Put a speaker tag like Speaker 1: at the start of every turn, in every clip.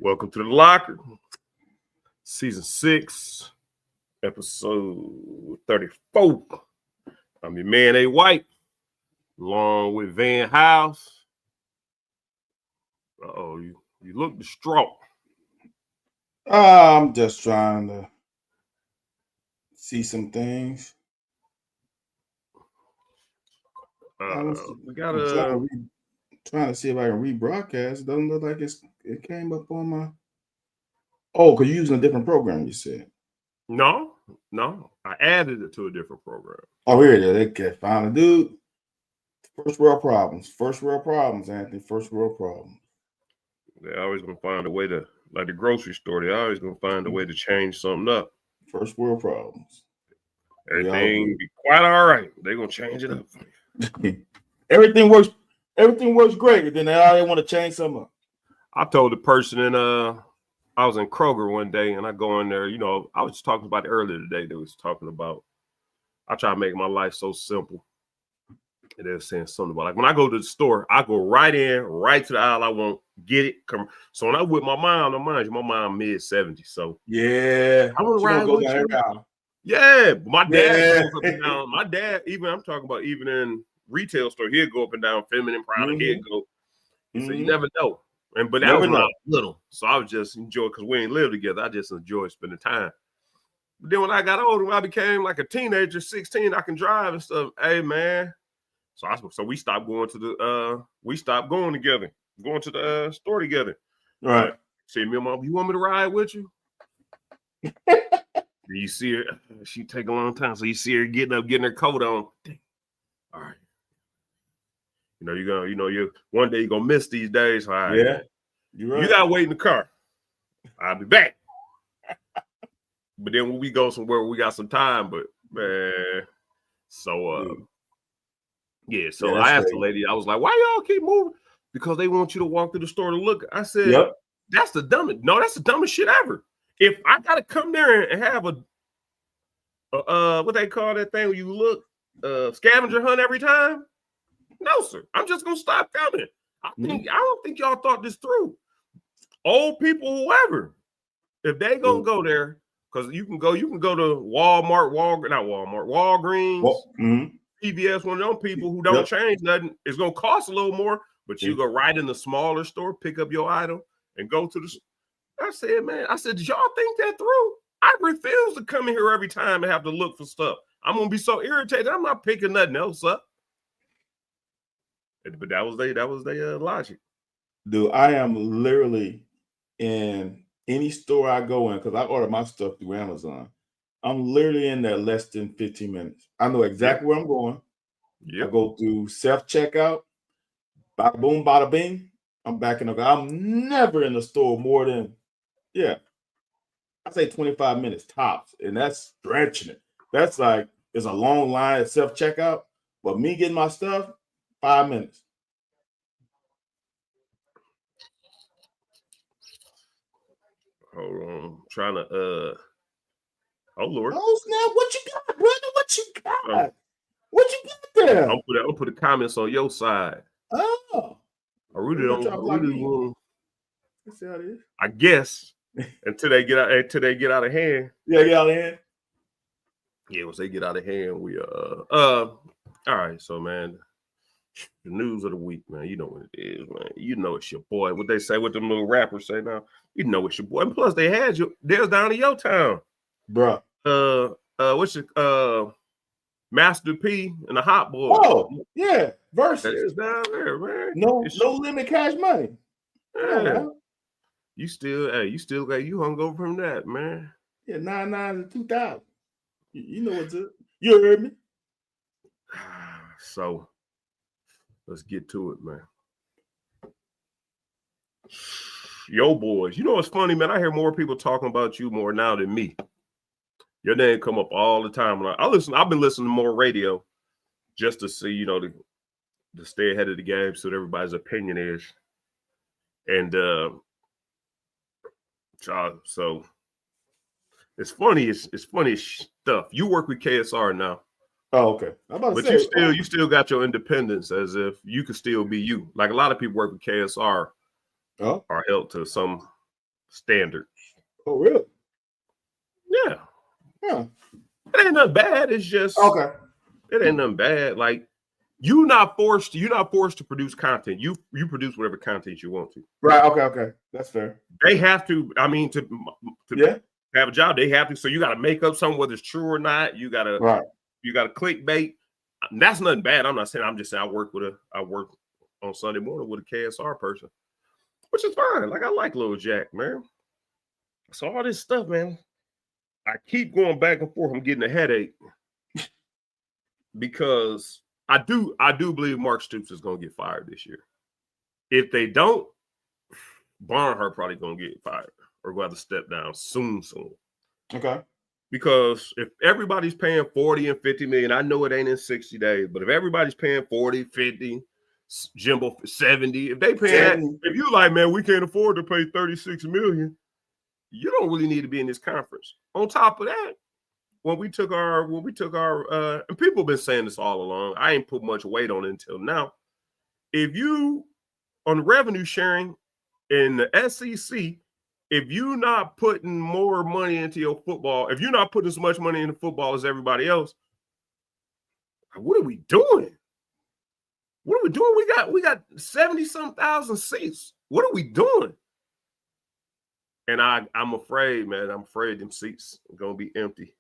Speaker 1: Welcome to the Locker, Season 6, Episode 34. I'm your man, A. White, along with Van House. Uh-oh, you look distraught.
Speaker 2: I'm just trying to see some things.
Speaker 1: We gotta
Speaker 2: trying to see if I can rebroadcast. It doesn't look like it came up on my. Oh, because you're using a different program, you said.
Speaker 1: No. I added it to a different program.
Speaker 2: Oh, here it is. Okay, finally, dude. First world problems, Anthony. First world problems.
Speaker 1: They're always gonna find a way to, like the grocery store, they're always gonna find a way to change something up.
Speaker 2: First world problems.
Speaker 1: Everything be quite all right. They're gonna change it up.
Speaker 2: Everything works great, and then they want to change something up.
Speaker 1: I told the person I was in Kroger one day, and I go in there, I was talking about it earlier today. They was talking about, I try to make my life so simple. And they were saying something about, like, when I go to the store, I go right to the aisle I want, get it. So when I with my mom, my mom mid-70s, so.
Speaker 2: Yeah.
Speaker 1: I want to ride with you. Yeah, my dad goes up and down. My dad, I'm talking about even in retail store, he'd go up and down feminine product. He'd go. He said, you never know. But that was when I was little. So I was just enjoying, because we ain't live together. I just enjoy spending time. But then when I got older, when I became like a teenager, 16, I can drive and stuff. Hey, man. So we stopped going to going to the store together.
Speaker 2: Right.
Speaker 1: See me, mom, you want me to ride with you? You see her, she take a long time. So you see her getting her coat on. All right. You one day you're gonna miss these days. All right.
Speaker 2: Yeah. You're right.
Speaker 1: You gotta wait in the car. I'll be back. But then when we go somewhere, we got some time. But man, so I asked the lady, I was like, why y'all keep moving? Because they want you to walk through the store to look. I said, yep. That's the dumbest shit ever. If I gotta come there and have a what they call that thing when you look, scavenger hunt every time, no, sir. I'm just gonna stop coming. I don't think y'all thought this through. Old people, whoever, if they gonna go there, because you can go to Walgreens, PVS, one of them people who don't change nothing. It's gonna cost a little more, but you go right in the smaller store, pick up your item, and go to the. I said, man, did y'all think that through? I refuse to come in here every time and have to look for stuff. I'm gonna be so irritated. I'm not picking nothing else up. But that was their logic.
Speaker 2: Dude, I am literally in any store I go in, because I order my stuff through Amazon. I'm literally in there less than 15 minutes. I know exactly where I'm going. I go through self-checkout. Bada boom, bada bing. I'm back in the car. I'm never in the store more than, I say 25 minutes tops. And that's stretching it. That's like, it's a long line at self-checkout. But me getting my stuff, 5 minutes.
Speaker 1: Hold on. I'm trying to oh Lord.
Speaker 2: Oh snap, what you got, brother? What you got? What you got there?
Speaker 1: I'll put the comments on your side.
Speaker 2: Oh.
Speaker 1: I really don't.
Speaker 2: Let's see how it is.
Speaker 1: I guess until they get out of hand.
Speaker 2: Yeah, get out of hand.
Speaker 1: Yeah, once they get out of hand, we all right. So man, the news of the week, man. You know what it is, man. You know it's your boy. What they say, what them little rappers say now. You know it's your boy. And plus, they had you. There's down in your town,
Speaker 2: bro.
Speaker 1: What's your Master P and the Hot Boy?
Speaker 2: Oh yeah, Versus.
Speaker 1: That is down there, man.
Speaker 2: No limit cash money.
Speaker 1: Yeah. You still got you hung over from that, man.
Speaker 2: Yeah, 99 and 2000. You know what's up. You heard me.
Speaker 1: So let's get to it, man. Yo, boys. You know what's funny, man? I hear more people talking about you more now than me. Your name come up all the time. When I've been listening to more radio just to see, to stay ahead of the game, so what everybody's opinion is. And so it's funny. It's funny stuff. You work with KSR now.
Speaker 2: Oh, okay.
Speaker 1: You still got your independence, as if you could still be you. Like a lot of people work with KSR are held to some standard.
Speaker 2: Oh, really?
Speaker 1: Yeah.
Speaker 2: Yeah.
Speaker 1: It ain't nothing bad. It's just
Speaker 2: okay.
Speaker 1: It ain't nothing bad. Like you're not forced to produce content. You produce whatever content you want to.
Speaker 2: Right. Okay. That's fair.
Speaker 1: They have to. I mean, to have a job, they have to. So you got to make up something, whether it's true or not. You got to clickbait. That's nothing bad. I'm not saying. I'm just saying I work on Sunday morning with a KSR person, which is fine. Like I like Lil Jack, man. So all this stuff, man, I keep going back and forth. I'm getting a headache because I do believe Mark Stoops is going to get fired this year. If they don't, Barnhart probably going to get fired or going to have to step down soon.
Speaker 2: Okay.
Speaker 1: Because if everybody's paying 40 and 50 million, I know it ain't in 60 days, but if everybody's paying 40, 50, Jimbo 70, if they pay that, if you like, man, we can't afford to pay 36 million, you don't really need to be in this conference. On top of that, when we took our and people have been saying this all along, I ain't put much weight on it until now. If you on revenue sharing in the SEC, if you're not putting more money into your football, if you're not putting as much money into football as everybody else, what are we doing? What are we doing? We got 70-some thousand seats. What are we doing? And I'm afraid, man. I'm afraid them seats are gonna be empty.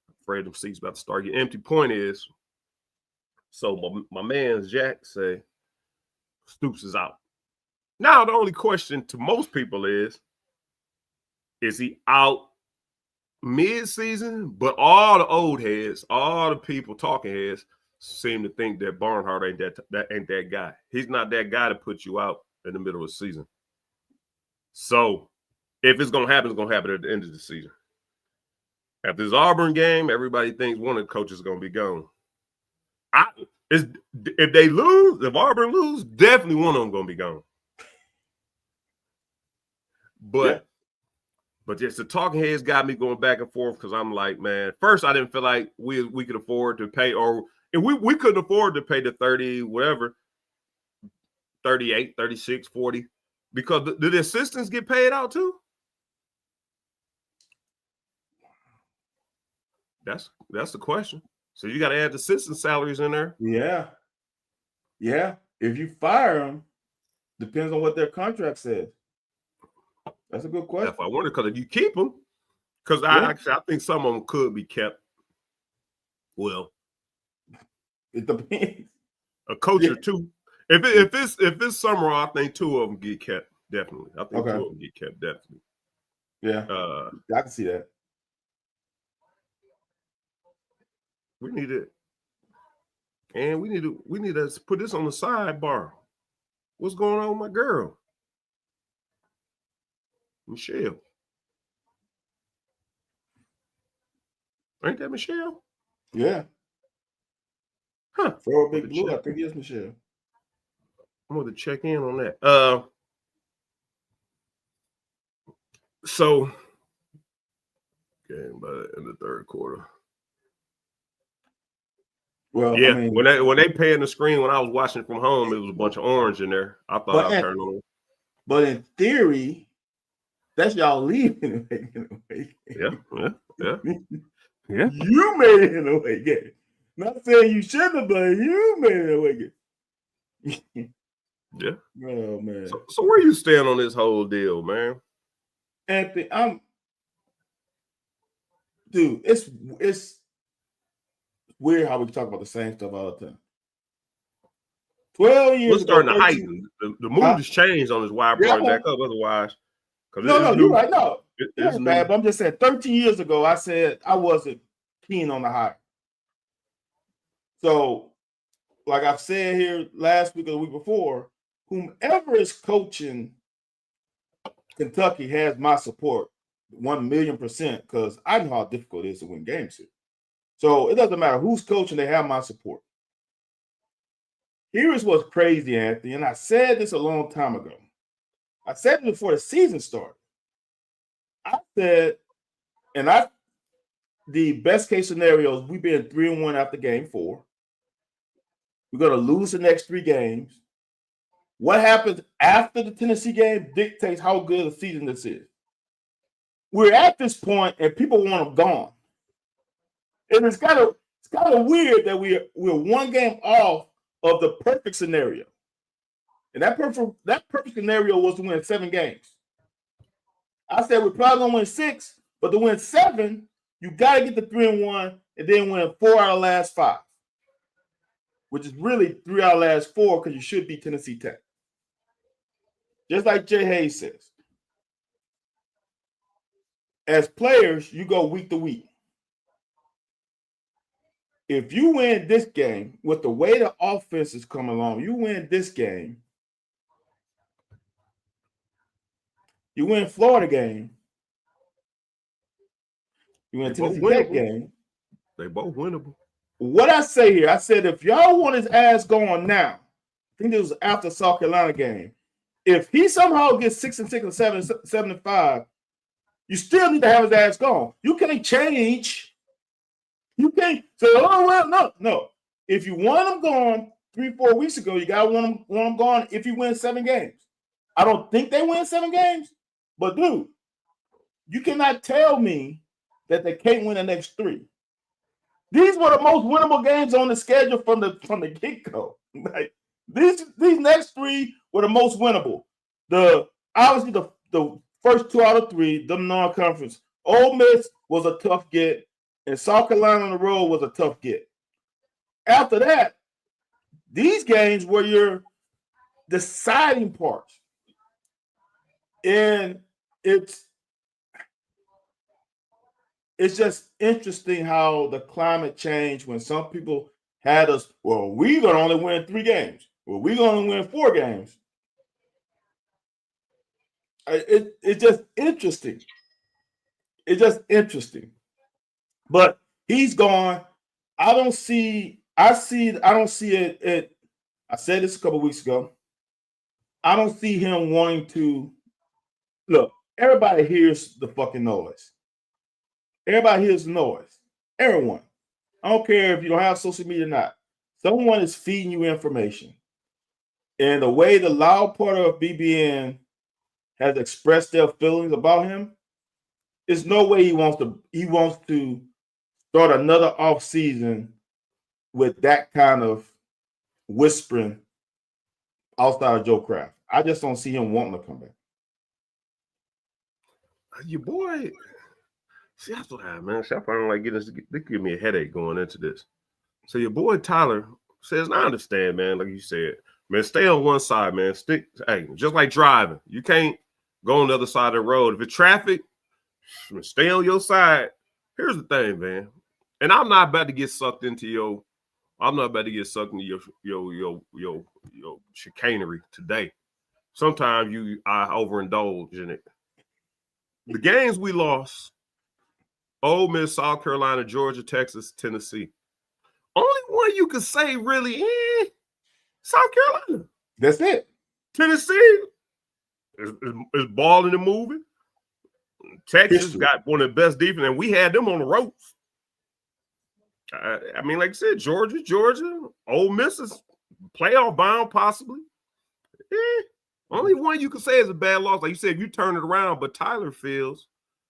Speaker 1: I'm afraid them seats about to start getting empty. Point is, so my man Jack say Stoops is out. Now the only question to most people is he out mid-season? But all the old heads, all the people talking heads, seem to think that Barnhart ain't that guy. He's not that guy to put you out in the middle of the season. So if it's gonna happen, it's gonna happen at the end of the season. After this Auburn game, everybody thinks one of the coaches is gonna be gone. If Auburn lose, definitely one of them gonna be gone. But just the talking heads got me going back and forth because I'm like, man, first I didn't feel like we could afford to pay, or if we couldn't afford to pay the 30, whatever, 38, 36, 40, because do the assistants get paid out too? That's the question. So you got to add the assistant salaries in there.
Speaker 2: Yeah. If you fire them, depends on what their contract says. That's a good question.
Speaker 1: If I wonder, because if you keep them, because I think some of them could be kept. Well,
Speaker 2: it depends.
Speaker 1: A coach or two. If it's summer, I think two of them get kept. Definitely, I think two of them get kept. Definitely.
Speaker 2: Yeah, I can see that.
Speaker 1: We need it, and we need to put this on the sidebar. What's going on with my girl, Michelle? Ain't that Michelle?
Speaker 2: Yeah.
Speaker 1: Huh.
Speaker 2: For a big blue, I think it is Michelle.
Speaker 1: I'm going to check in on that. So, game in the third quarter. Well, yeah, I mean, when they pay in the screen, when I was watching from home, it was a bunch of orange in there. I thought I'd turn on.
Speaker 2: But in theory, that's y'all leaving.
Speaker 1: Yeah.
Speaker 2: You made it in a way game. Not saying you shouldn't have, but you made it in a way game.
Speaker 1: Yeah.
Speaker 2: Oh man.
Speaker 1: So where you stand on this whole deal, man?
Speaker 2: Anthony, dude, it's weird how we talk about the same stuff all the time. 12 years
Speaker 1: We're starting to heighten. The mood has changed on this why I brought it back up. Otherwise,
Speaker 2: no, you're right. No, it's bad. But I'm just saying, 13 years ago, I said I wasn't keen on the hire. So, like I've said here last week or the week before, whomever is coaching Kentucky has my support 1,000,000%, because I know how difficult it is to win games here. So it doesn't matter who's coaching, they have my support. Here is what's crazy, Anthony, and I said this a long time ago. I said it before the season started. I said, the best case scenario is we've been 3-1 after game 4. We're going to lose the next 3 games. What happens after the Tennessee game dictates how good a season this is. We're at this point, and people want them gone. And it's kind of weird that we're one game off of the perfect scenario. And that perfect scenario was to win 7 games. I said we're probably gonna win 6, but to win 7, you got to get the 3-1 and then win 4 out of the last 5, which is really 3 out of the last 4 because you should beat Tennessee Tech. Just like Jay Hayes says, as players, you go week to week. If you win this game with the way the offense is coming along, you win this game. You win Florida game. You win Tennessee Tech game.
Speaker 1: They both winnable.
Speaker 2: What I say here, I said if y'all want his ass going now, I think this was after South Carolina game. If he somehow gets 6-6 or 7-5, you still need to have his ass gone. You can't change. You can't say, oh well, no. If you want him gone 3-4 weeks ago, you gotta want him gone if you win 7 games. I don't think they win 7 games, but dude, you cannot tell me that they can't win the next 3. These were the most winnable games on the schedule from the get-go. Like these next 3 were the most winnable. Obviously the first 2 out of 3, them non-conference. Ole Miss was a tough get, and South Carolina on the road was a tough get. After that, these games were your deciding parts. And it's just interesting how the climate changed when some people had us, well, we're going to only win 3 games. Well, we're going to win 4 games. It's just interesting. It's just interesting. But he's gone. I don't see it. I said this a couple weeks ago. I don't see him wanting to look. Everybody hears the fucking noise. Everybody hears the noise. Everyone. I don't care if you don't have social media or not. Someone is feeding you information. And the way the loud part of BBN has expressed their feelings about him, there's no way he wants to start another off season with that kind of whispering outside of Joe Kraft. I just don't see him wanting to come back.
Speaker 1: Your boy, see, that's what I have, man. See, I don't like getting this. They give me a headache going into this. So your boy Tyler says, I understand, man. Like you said, man, stay on one side, man. Hey, just like driving. You can't go on the other side of the road. If it's traffic, stay on your side. Here's the thing, man. And I'm not about to get sucked into your chicanery today. Sometimes I overindulge in it. The games we lost, Ole Miss, South Carolina, Georgia, Texas, Tennessee. Only one you could say really, South Carolina.
Speaker 2: That's it.
Speaker 1: Tennessee is balling and moving. Texas got one of the best defense, and we had them on the ropes. I mean, like I said, Georgia, Ole Miss is playoff bound, possibly. Only one you could say is a bad loss. Like you said, you turn it around, but Tyler feels,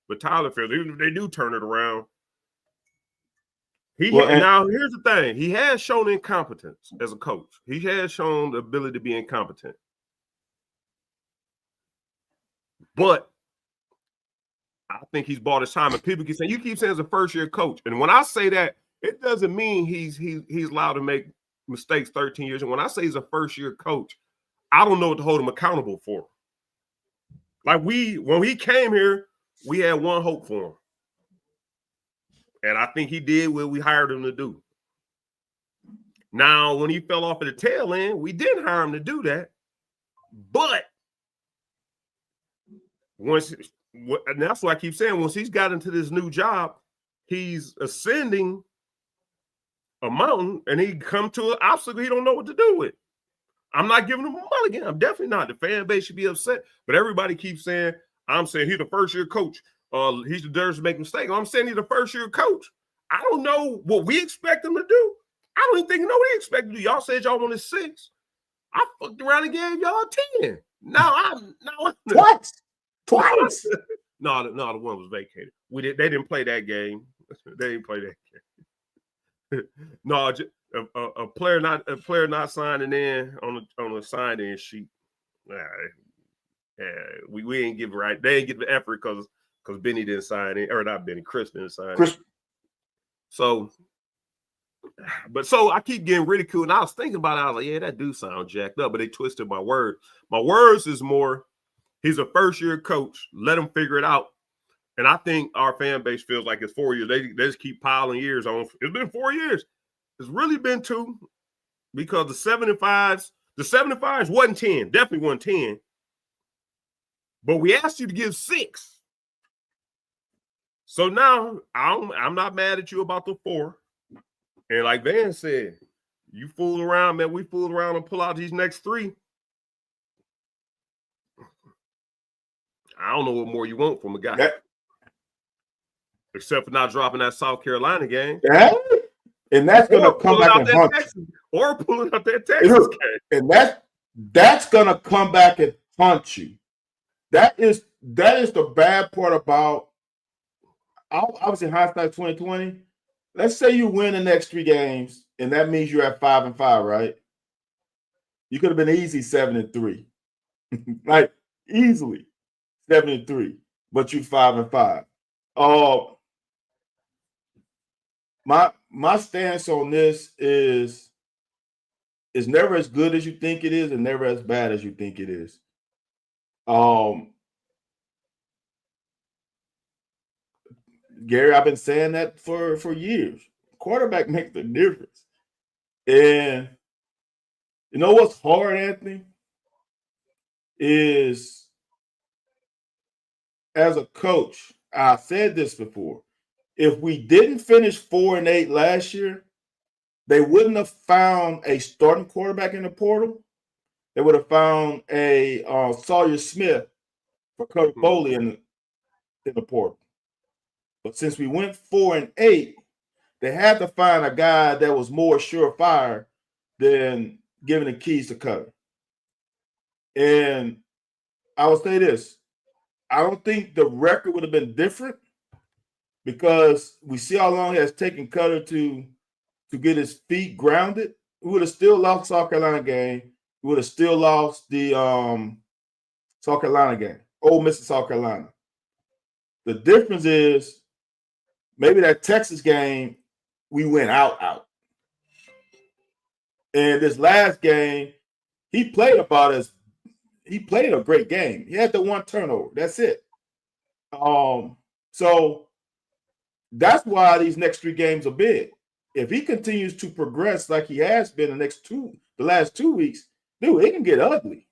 Speaker 1: even if they do turn it around, now here's the thing. He has shown incompetence as a coach. He has shown the ability to be incompetent. But I think he's bought his time. And people keep saying, you keep saying he's a first-year coach. And when I say that, it doesn't mean he's allowed to make mistakes 13 years. And when I say he's a first-year coach, I don't know what to hold him accountable for. Like when he came here, we had one hope for him. And I think he did what we hired him to do. Now, when he fell off at the tail end, we didn't hire him to do that. But and that's what I keep saying, once he's got into this new job, he's ascending a mountain and he come to an obstacle he don't know what to do with. I'm not giving him a mulligan. I'm definitely not. The fan base should be upset. But everybody keeps saying, I'm saying he's the first-year coach. He deserves to make mistakes. I'm saying he's the first-year coach. I don't know what we expect him to do. I don't even think know what he expect to do. Y'all said y'all wanted 6. I fucked around and gave y'all 10. No,
Speaker 2: Twice.
Speaker 1: No, the one was vacated. They didn't play that game. They didn't play that game. No, a player not signing in on the sign-in sheet. We ain't give right. They ain't get the effort because Benny didn't sign in, or not Benny, Chris didn't sign in. So I keep getting ridiculed. And I was thinking about it. I was like, yeah, that dude sounds jacked up, but they twisted my word. My words is more, he's a first-year coach. Let him figure it out. And I think our fan base feels like it's 4 years. They just keep piling years on. It's been 4 years. It's really been 2 because the 75s wasn't 10. Definitely wasn't 10. But we asked you to give 6. So now I'm not mad at you about the 4. And like Van said, you fool around, man. We fool around and pull out these next 3. I don't know what more you want from a guy. Except for not dropping that South Carolina game.
Speaker 2: Yeah. And that's going to come back and haunt you.
Speaker 1: Or pulling out that Texas game.
Speaker 2: And that's going to come back and haunt you. That is the bad part about, obviously, hindsight 2020. Let's say you win the next 3 games, and that means you're at 5-5, right? You could have been easy 7-3. Like, easily 7-3. But you 5-5. My stance on this is it's never as good as you think it is and never as bad as you think it is. Gary, I've been saying that for years. Quarterback makes the difference. And you know what's hard, Anthony, is as a coach, I said this before, if we didn't finish 4-8 last year, they wouldn't have found a starting quarterback in the portal. They would have found a Sawyer Smith for Coach Foley in the portal. But since we went 4-8, they had to find a guy that was more surefire than giving the keys to Cutter. And I will say this. I don't think the record would have been different because we see how long it has taken Cutter to get his feet grounded. We would have still lost the South Carolina game. We would have still lost the South Carolina game. Ole Miss and South Carolina. The difference is maybe that Texas game, we went out. And this last game, he played a great game. He had the 1 turnover. That's it. So that's why these next 3 games are big. If he continues to progress like he has been the last 2 weeks, dude, it can get ugly.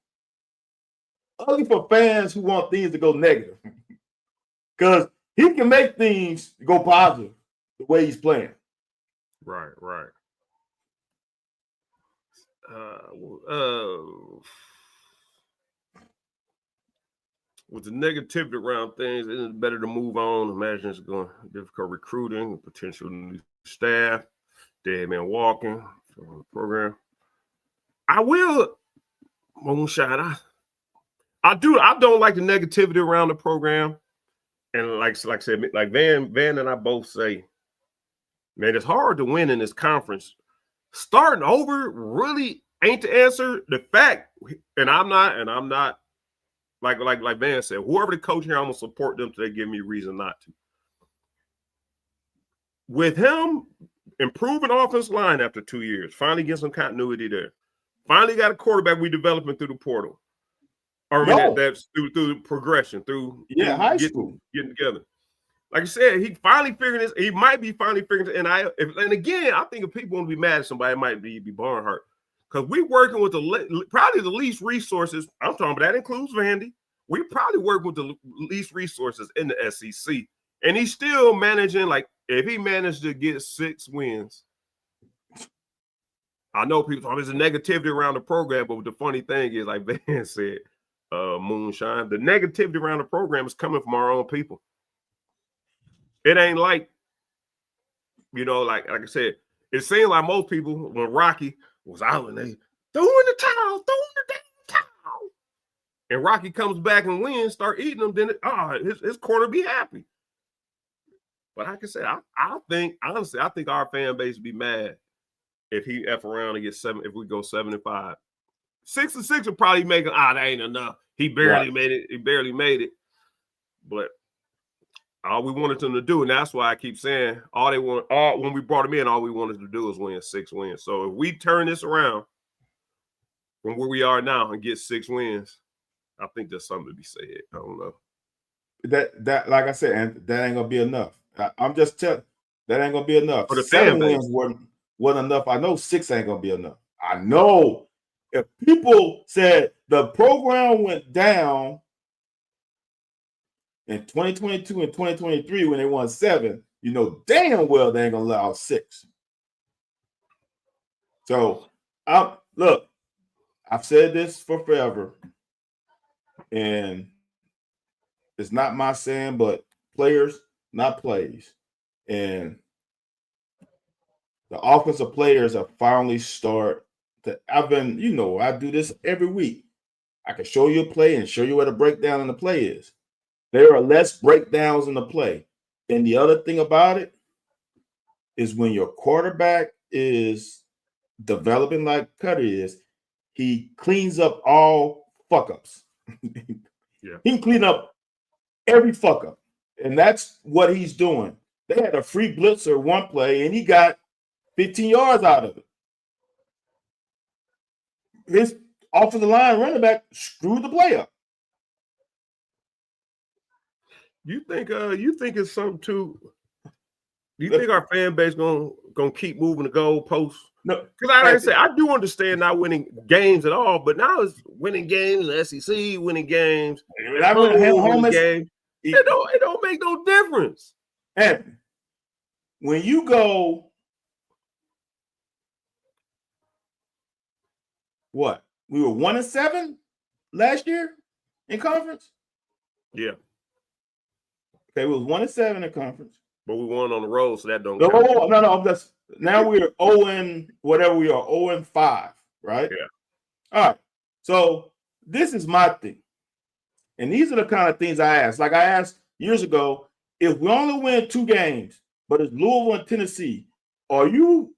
Speaker 2: Ugly for fans who want things to go negative. Because he can make things go positive the way he's playing.
Speaker 1: Right. With the negativity around things, it is better to move on. Imagine it's going difficult recruiting, potential new staff, dead man walking from the program. I will, Moonshine. I don't like the negativity around the program. And like I said, like Van and I both say, man, it's hard to win in this conference. Starting over really ain't the answer. The fact, and I'm not like Van said, whoever the coach here, I'm gonna support them till they give me a reason not to. With him improving offensive line after 2 years, finally get some continuity there. Finally got a quarterback we developing through the portal. Or that's through the progression, through
Speaker 2: high school
Speaker 1: getting together. Like I said, he finally figured this. He might be finally figuring it. And again, I think if people want to be mad at somebody, it might be Barnhart. Because we're working with probably the least resources. I'm talking about that includes Vandy. We probably work with the least resources in the SEC. And he's still managing, like, if he managed to get 6 wins, I know people there's a negativity around the program, but the funny thing is, like Van said, Moonshine, the negativity around the program is coming from our own people. It ain't like, like I said, it seemed like most people when Rocky was out and they throw in the towel, throw in the damn towel. And Rocky comes back and wins, start eating them, then his corner be happy. But like I said, I think honestly, I think our fan base would be mad if he F around and get 7, if we go 7-5. 6-6 would probably make that ain't enough. He barely made it. He barely made it. But all we wanted them to do, and that's why I keep saying when we brought him in, all we wanted to do was win 6 wins. So if we turn this around from where we are now and get 6 wins, I think there's something to be said. I don't know.
Speaker 2: That like I said, and that ain't gonna be enough. I'm just telling that ain't gonna be enough.
Speaker 1: For the
Speaker 2: 7 wins wasn't enough. I know 6 ain't gonna be enough. I know if people said the program went down in 2022 and 2023 when they won 7, you know damn well they ain't gonna allow 6. So look, I've said this for forever, and it's not my saying, but players, not plays. And the offensive players have finally started to, I do this every week. I can show you a play and show you what a breakdown in the play is. There are less breakdowns in the play. And the other thing about it is when your quarterback is developing like Cuddy is, he cleans up all fuck-ups.
Speaker 1: Yeah.
Speaker 2: He can clean up every fuck-up. And that's what he's doing. They had a free blitzer one play, and he got 15 yards out of it. His offensive line running back screwed the play up.
Speaker 1: You think it's something too? Do you think our fan base gonna keep moving the goalposts?
Speaker 2: No,
Speaker 1: because like I said, I do understand not winning games at all, but now it's winning games in the SEC, winning games, games. It don't make no difference.
Speaker 2: And when you go, what? We were 1-7 last year in conference.
Speaker 1: Yeah.
Speaker 2: Okay, we was 1-7 in conference,
Speaker 1: but we won on the road, so that don't count.
Speaker 2: No. That's now we're 0 whatever we are, 0-5, right?
Speaker 1: Yeah.
Speaker 2: All right. So this is my thing, and these are the kind of things I asked. Like I asked years ago, if we only win 2 games, but it's Louisville and Tennessee, are you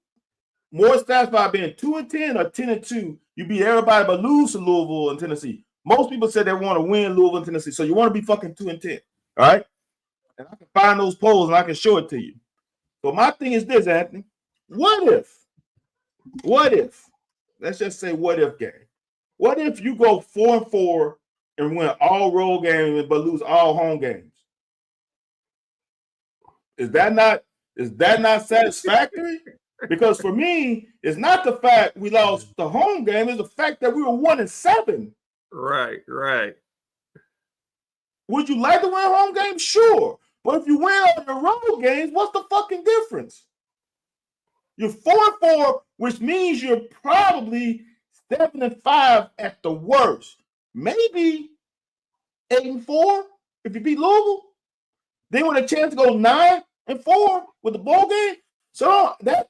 Speaker 2: more satisfied being 2-10 or 10-2? You beat everybody but lose to Louisville and Tennessee. Most people said they want to win Louisville and Tennessee, so you want to be fucking 2-10, all right? And I can find those polls and I can show it to you. So my thing is this, Anthony. What if, let's just say what if game. What if you go 4-4 and win all road games but lose all home games? Is that not satisfactory? Because for me, it's not the fact we lost the home game, it's the fact that we were 1-7.
Speaker 1: Right.
Speaker 2: Would you like to win a home game? Sure. But if you win all your road games, what's the fucking difference? You're 4-4, which means you're probably 7-5 at the worst. Maybe 8-4 if you beat Louisville. Then with a chance to go 9-4 with the bowl game. So that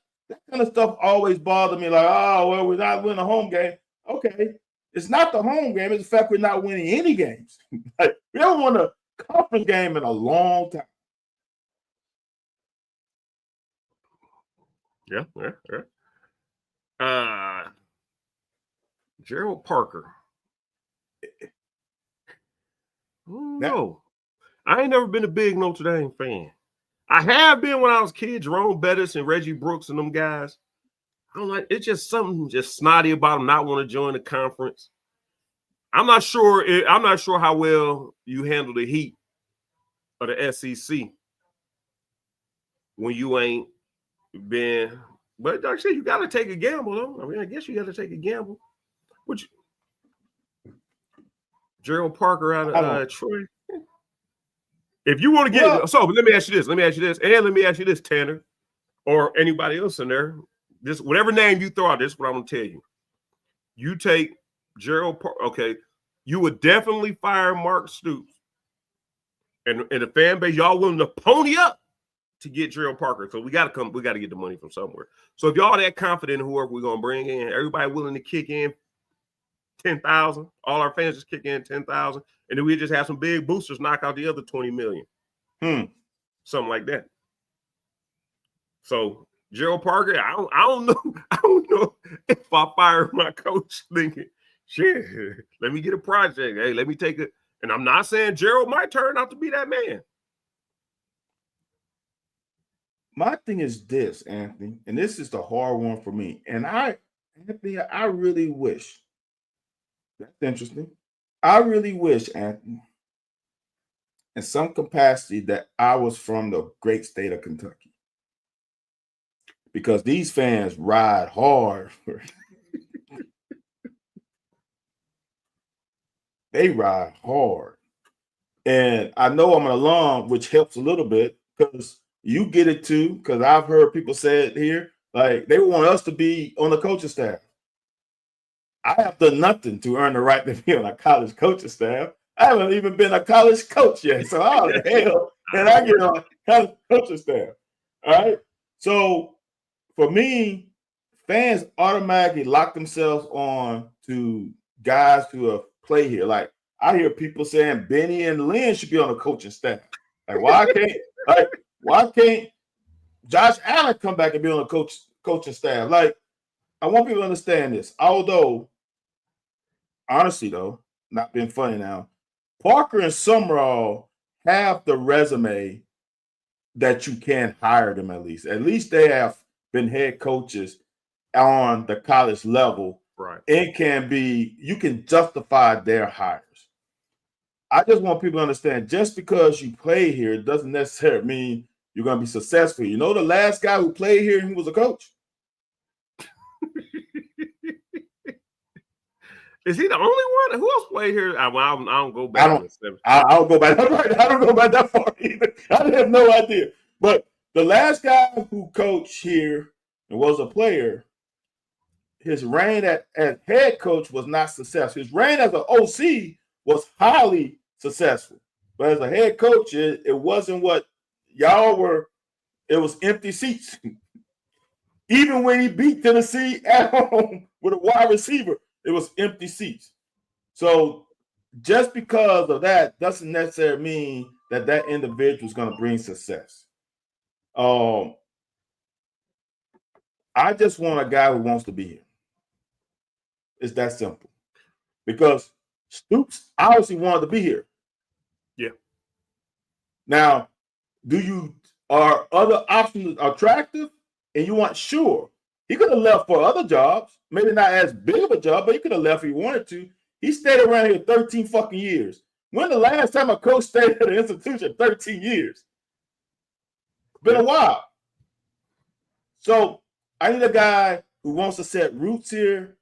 Speaker 2: kind of stuff always bothered me. Like, oh, well, we're not winning a home game. Okay. It's not the home game. It's the fact we're not winning any games. Like, we haven't won a conference game in a long time.
Speaker 1: Yeah. Gerald Parker. No. I ain't never been a big Notre Dame fan. I have been when I was a kid, Jerome Bettis and Reggie Brooks and them guys. I don't like it's just something just snotty about them not want to join the conference. I'm not sure how well you handle the heat of the SEC when you ain't been. But like I said, you got to take a gamble, though. I mean, I guess you got to take a gamble. Which Gerald Parker out of Troy. If you want to get so, let me ask you this, and let me ask you this, Tanner, or anybody else in there. This whatever name you throw out, this is what I'm gonna tell you. You take Gerald Parker, okay, you would definitely fire Mark Stoops. And the fan base, y'all willing to pony up to get Gerald Parker. So we got to get the money from somewhere. So if y'all that confident in whoever we're gonna bring in, everybody willing to kick in 10,000, all our fans just kick in 10,000, and then we just have some big boosters knock out the other 20 million, something like that. So Gerald Parker, I don't know if I fire my coach thinking, shit, let me get a project. Hey, let me take it. And I'm not saying Gerald might turn out to be that man.
Speaker 2: My thing is this, Anthony, and this is the hard one for me. And Anthony, I really wish. That's interesting. I really wish, Anthony, in some capacity, that I was from the great state of Kentucky. Because these fans ride hard. They ride hard. And I know I'm an alum, which helps a little bit because you get it too, because I've heard people say it here. Like, they want us to be on the coaching staff. I have done nothing to earn the right to be on a college coaching staff. I haven't even been a college coach yet. So how the hell can I get on a college coaching staff? All right. So for me, fans automatically lock themselves on to guys who have played here. Like, I hear people saying Benny and Lynn should be on the coaching staff. Like, why can't Josh Allen come back and be on the coaching staff? Like, I want people to understand this. Although, honestly, though, not being funny now, Parker and Summerall have the resume that you can hire them at least. At least they have been head coaches on the college level.
Speaker 1: Right.
Speaker 2: You can justify their hires. I just want people to understand, just because you play here, it doesn't necessarily mean you're going to be successful. You know, the last guy who played here, he was a coach.
Speaker 1: Is he the only one? Who else played here? I don't go back.
Speaker 2: I don't go back. I don't go back that far either. I have no idea. But the last guy who coached here and was a player, his reign as head coach was not successful. His reign as an OC was highly successful. But as a head coach, it wasn't what y'all were. It was empty seats. Even when he beat Tennessee at home with a wide receiver, it was empty seats. So just because of that doesn't necessarily mean that individual is going to bring success. I just want a guy who wants to be here. It's that simple. Because Stoops obviously wanted to be here.
Speaker 1: Yeah.
Speaker 2: Now, are other options attractive? And you want, sure, he could have left for other jobs, maybe not as big of a job, but he could have left if he wanted to. He stayed around here 13 fucking years. When the last time a coach stayed at an institution? 13 years. Been a while. So I need a guy who wants to set roots here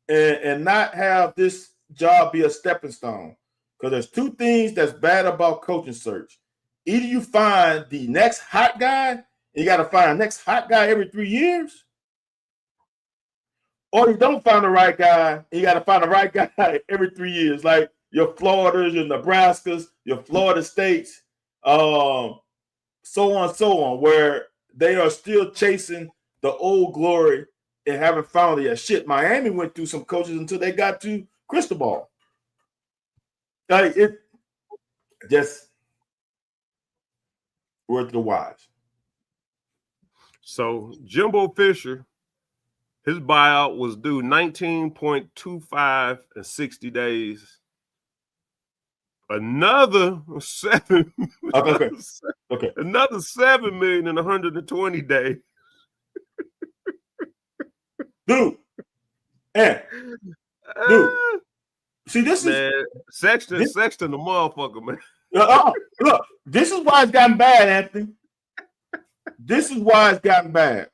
Speaker 2: and not have this job be a stepping stone. Because there's two things that's bad about coaching search. Either you find the next hot guy, you got to find the next hot guy every 3 years, or you don't find the right guy, you got to find the right guy every 3 years, like your Floridas, your Nebraskas, your Florida States, so on, where they are still chasing the old glory and haven't found it yet. Shit, Miami went through some coaches until they got to Cristobal. Like, it just worth the wise.
Speaker 1: So Jimbo Fisher, his buyout was due 19.25 in 60 days. Another $7
Speaker 2: Okay.
Speaker 1: Another $7 million in 120 days.
Speaker 2: Dude. See, this
Speaker 1: man,
Speaker 2: is
Speaker 1: Sexton the motherfucker, man.
Speaker 2: Look, this is why it's gotten bad, Anthony. This is why it's gotten bad.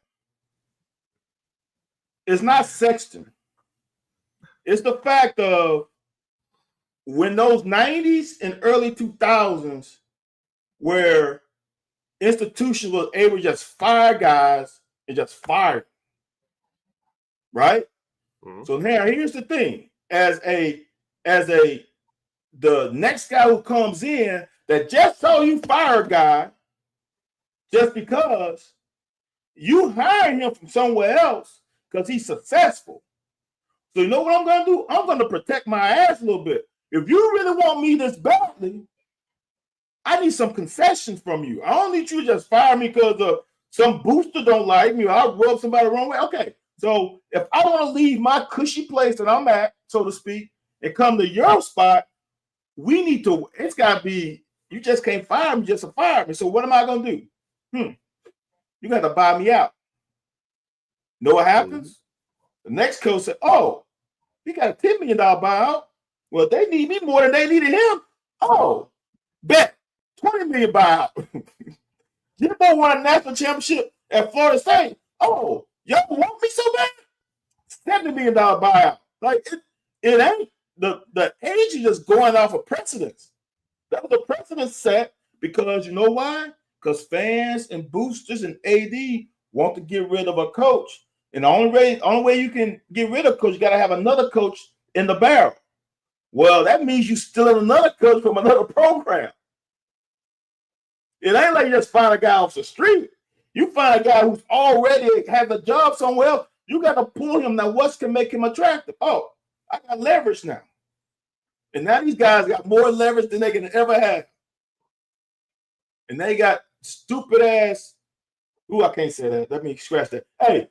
Speaker 2: It's not Sexton. It's the fact of when those 90s and early 2000s where institutions were able to just fire guys and just fire, right? Mm-hmm. So now here's the thing. As the next guy who comes in that just saw you fire a guy, just because you hired him from somewhere else because he's successful. So you know what I'm going to do? I'm going to protect my ass a little bit. If you really want me this badly, I need some concessions from you. I don't need you to just fire me because some booster don't like me or I rub somebody the wrong way. Okay, so if I want to leave my cushy place that I'm at, so to speak, and come to your spot, we need to, it's got to be, you just can't fire me just to fire me. So what am I going to do? You got to buy me out. Know what happens? The next coach said, oh, he got a $10 million buyout. Well, they need me more than they needed him. Oh, bet $20 million buyout. Jimbo won a national championship at Florida State. Oh, y'all want me so bad? $70 million buyout. Like it ain't the age is just going off of precedence. That was a precedent set because you know why? Because fans and boosters and AD want to get rid of a coach. And the only way you can get rid of a coach, you got to have another coach in the barrel. Well, that means you stealing another coach from another program. It ain't like you just find a guy off the street. You find a guy who's already had a job somewhere else. You got to pull him. Now, what can make him attractive? Oh, I got leverage now. And now these guys got more leverage than they can ever have. And they got stupid ass. Ooh, I can't say that. Let me scratch that. Hey,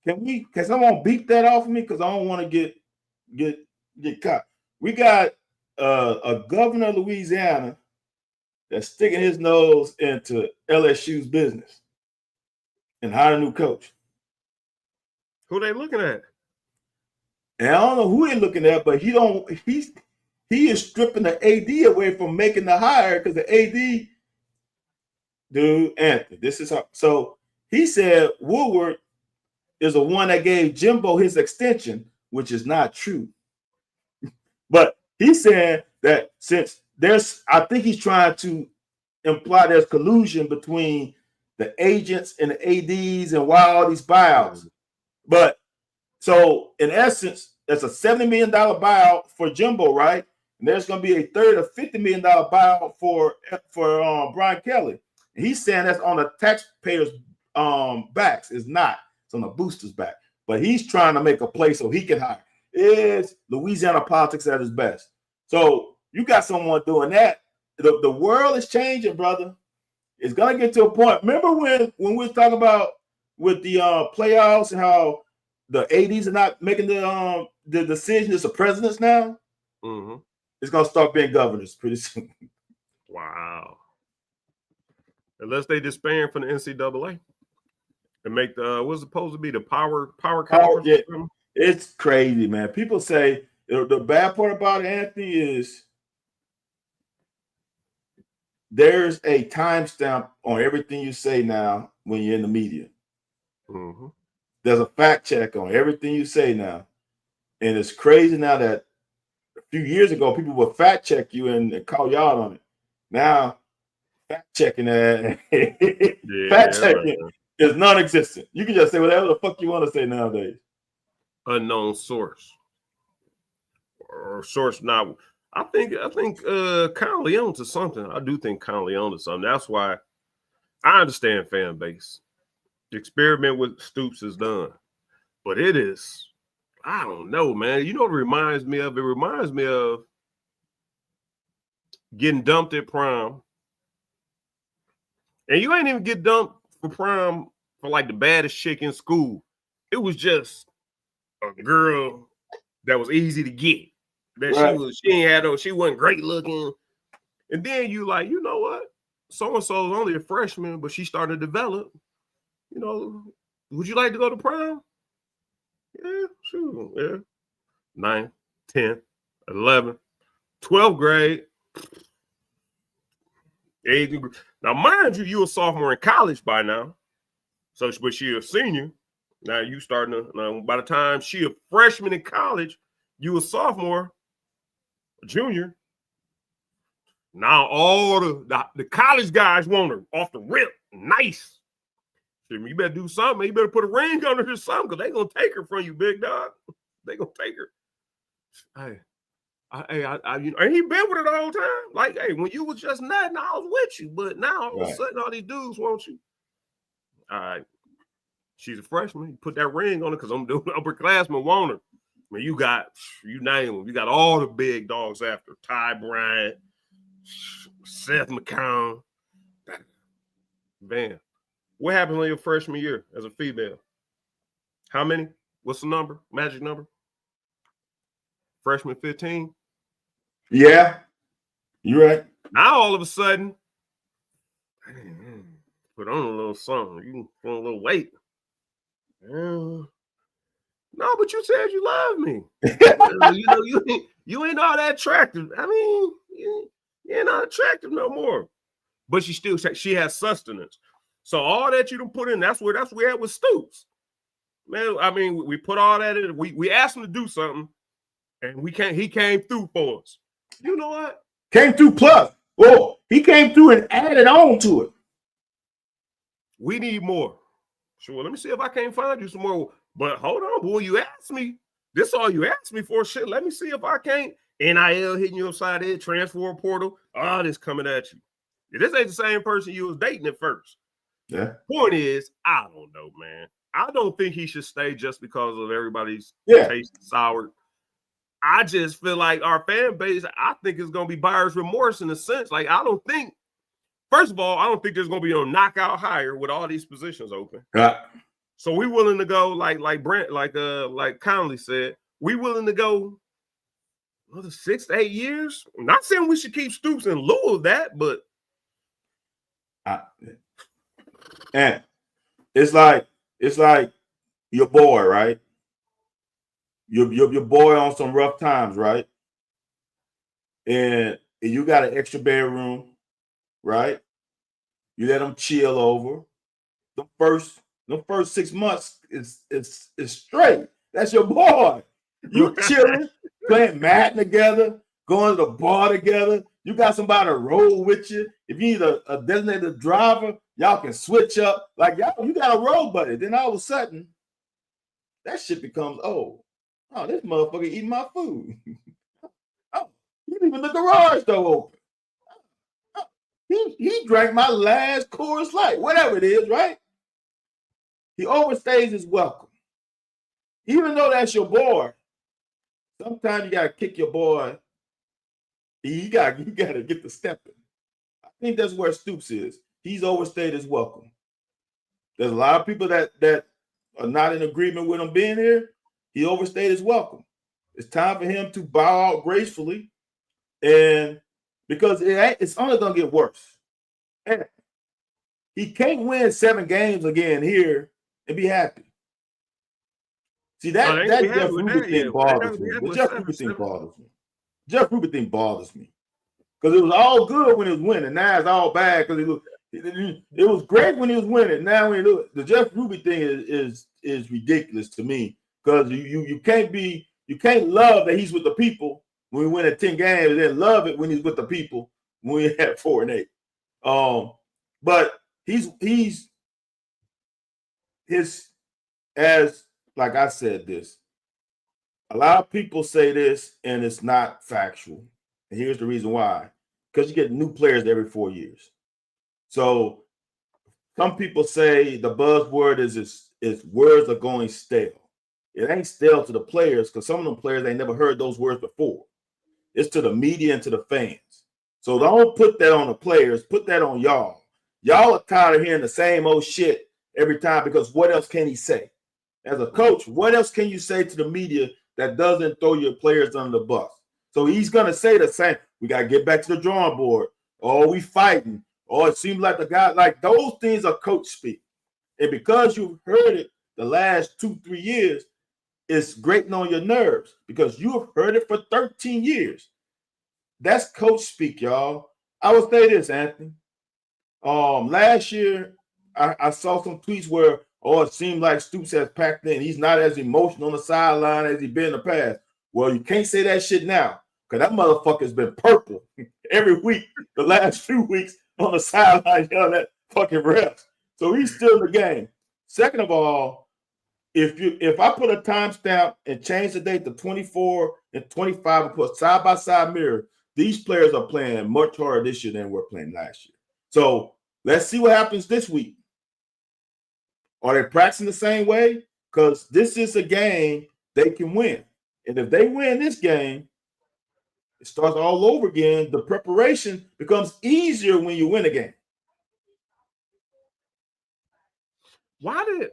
Speaker 2: can someone beat that off of me? Because I don't want to get caught. We got a governor of Louisiana that's sticking his nose into LSU's business and hired a new coach.
Speaker 1: Who they looking at?
Speaker 2: And I don't know who they're looking at, but he is stripping the AD away from making the hire because the AD, dude, Anthony, this is how. So he said Woodward is the one that gave Jimbo his extension, which is not true. But he said that since I think he's trying to imply there's collusion between the agents and the ADs and why all these buyouts. But so in essence, that's a $70 million buyout for Jimbo, right? And there's going to be a $50 million buyout for Brian Kelly. And he's saying that's on the taxpayers' backs. It's not. It's on the boosters' back. But he's trying to make a play so he can hire. It's Louisiana politics at its best. So you got someone doing that. The world is changing, brother. It's gonna get to a point. Remember when we were talking about with the playoffs and how the ADs are not making the decision? It's the presidents now.
Speaker 1: Mm-hmm.
Speaker 2: It's gonna start being governors pretty soon.
Speaker 1: Wow. Unless they disband from the NCAA and make the what's supposed to be the power conference.
Speaker 2: Yeah. It's crazy, man. People say the bad part about it, Anthony, is there's a timestamp on everything you say now when you're in the media.
Speaker 1: Mm-hmm.
Speaker 2: There's a fact check on everything you say now. And it's crazy now that a few years ago, people would fact check you and call you out on it. Now, fact checking that fact checking is non-existent. You can just say whatever the fuck you want to say nowadays.
Speaker 1: Unknown source or source not. I think Kyle Leon to something. I do think Kyle Leon to something. That's why I understand fan base. The experiment with Stoops is done, but it is. I don't know, man. You know what it reminds me of? It reminds me of getting dumped at prom, and you ain't even get dumped for prom for like the baddest chick in school. It was just a girl that was easy to get. That right. She wasn't great looking. And then you like, you know what? So-and-so is only a freshman, but she's starting to develop. You know, would you like to go to prom? Yeah, sure. Yeah. 9th, 10th, 11th, 12th grade. Now, mind you, you're a sophomore in college by now. So, but she's a senior. Now you starting to, now by the time she a freshman in college, you a sophomore, a junior. Now all the college guys want her off the rip. Nice. You better do something. You better put a ring on her or something because they gonna take her from you, big dog. They gonna take her. Hey, And he been with her the whole time. Like, hey, when you was just nothing, I was with you. But now all of a sudden, all these dudes want you. All right. She's a freshman. You put that ring on her because I'm doing upperclassmen want her. I mean, you name them. You got all the big dogs after Ty Bryant, Seth McCown. Man, what happened on your freshman year as a female? How many? What's the number? Magic number? Freshman 15?
Speaker 2: Yeah, you're right.
Speaker 1: Now all of a sudden, put on a little something. You can put a little weight. No, but you said you love me. You ain't all that attractive. I mean, you ain't not attractive no more. But she has sustenance. So all that you done put in, that's where at with Stoops. Man, I mean, we put all that in. We asked him to do something, and he came through for us. You know what?
Speaker 2: Came through plus. Oh, he came through and added on to it.
Speaker 1: We need more. Sure, let me see if I can't find you some more. But hold on, boy, you asked me. This all you asked me for. Shit, let me see if I can't. NIL hitting you upside the head, transfer portal, all this coming at you. This ain't the same person you was dating at first.
Speaker 2: Yeah.
Speaker 1: Point is, I don't know, man. I don't think he should stay just because of everybody's taste sour. I just feel like our fan base, I think it's going to be buyer's remorse in a sense. Like, first of all, I don't think there's going to be no knockout hire with all these positions open. So we willing to go like Brent, like Conley said, we willing to go another 6 to 8 years. I'm not saying we should keep Stoops in lieu of that, but
Speaker 2: and it's like your boy, right? Your boy on some rough times, right? And you got an extra bedroom, right? You let him chill over. The first 6 months is straight. That's your boy. You chilling, playing Madden together, going to the bar together. You got somebody to roll with you. If you need a designated driver, y'all can switch up. Like, y'all, you got a roll buddy. Then all of a sudden, that shit becomes, oh, this motherfucker eating my food. Oh, he leaving the garage door open. Oh, he drank my last Coors Light, whatever it is, right? He overstays his welcome. Even though that's your boy, sometimes you gotta kick your boy. You gotta get the stepping. I think that's where Stoops is. He's overstayed his welcome. There's a lot of people that are not in agreement with him being here. He overstayed his welcome. It's time for him to bow out gracefully, and because it's only gonna get worse. And he can't win 7 games again here and be happy. See, that Jeff Ruby thing bothers me. The Jeff Ruby thing bothers me. Jeff Ruby thing bothers me. Because it was all good when he was winning. Now it's all bad because it was great when he was winning. Now when the Jeff Ruby thing is ridiculous to me. Because you can't love that he's with the people when we win at 10 games, and then love it when he's with the people when we have 4 and 8. But he's as like I said this, a lot of people say this and it's not factual. And here's the reason why. Because you get new players every 4 years. So some people say the buzzword is words are going stale. It ain't stale to the players because some of them players ain't never heard those words before. It's to the media and to the fans. So don't put that on the players. Put that on y'all. Y'all are tired of hearing the same old shit every time because what else can he say? As a coach, what else can you say to the media that doesn't throw your players under the bus? So he's going to say the same. We got to get back to the drawing board. Oh, we fighting. Oh, it seems like the guy, like those things are coach speak. And because you've heard it the last 2-3 years, it's grating on your nerves because you have heard it for 13 years. That's coach speak, y'all. I will say this, Anthony. Last year, I saw some tweets where, it seemed like Stoops has packed in. He's not as emotional on the sideline as he's been in the past. Well, you can't say that shit now because that motherfucker's been purple every week the last few weeks on the sideline yelling at fucking refs. So he's still in the game. Second of all, if I put a timestamp and change the date to 24 and 25 and put side by side mirror, these players are playing much harder this year than we're playing last year. So let's see what happens this week. Are they practicing the same way? Because this is a game they can win. And if they win this game, it starts all over again. The preparation becomes easier when you win a game.
Speaker 1: I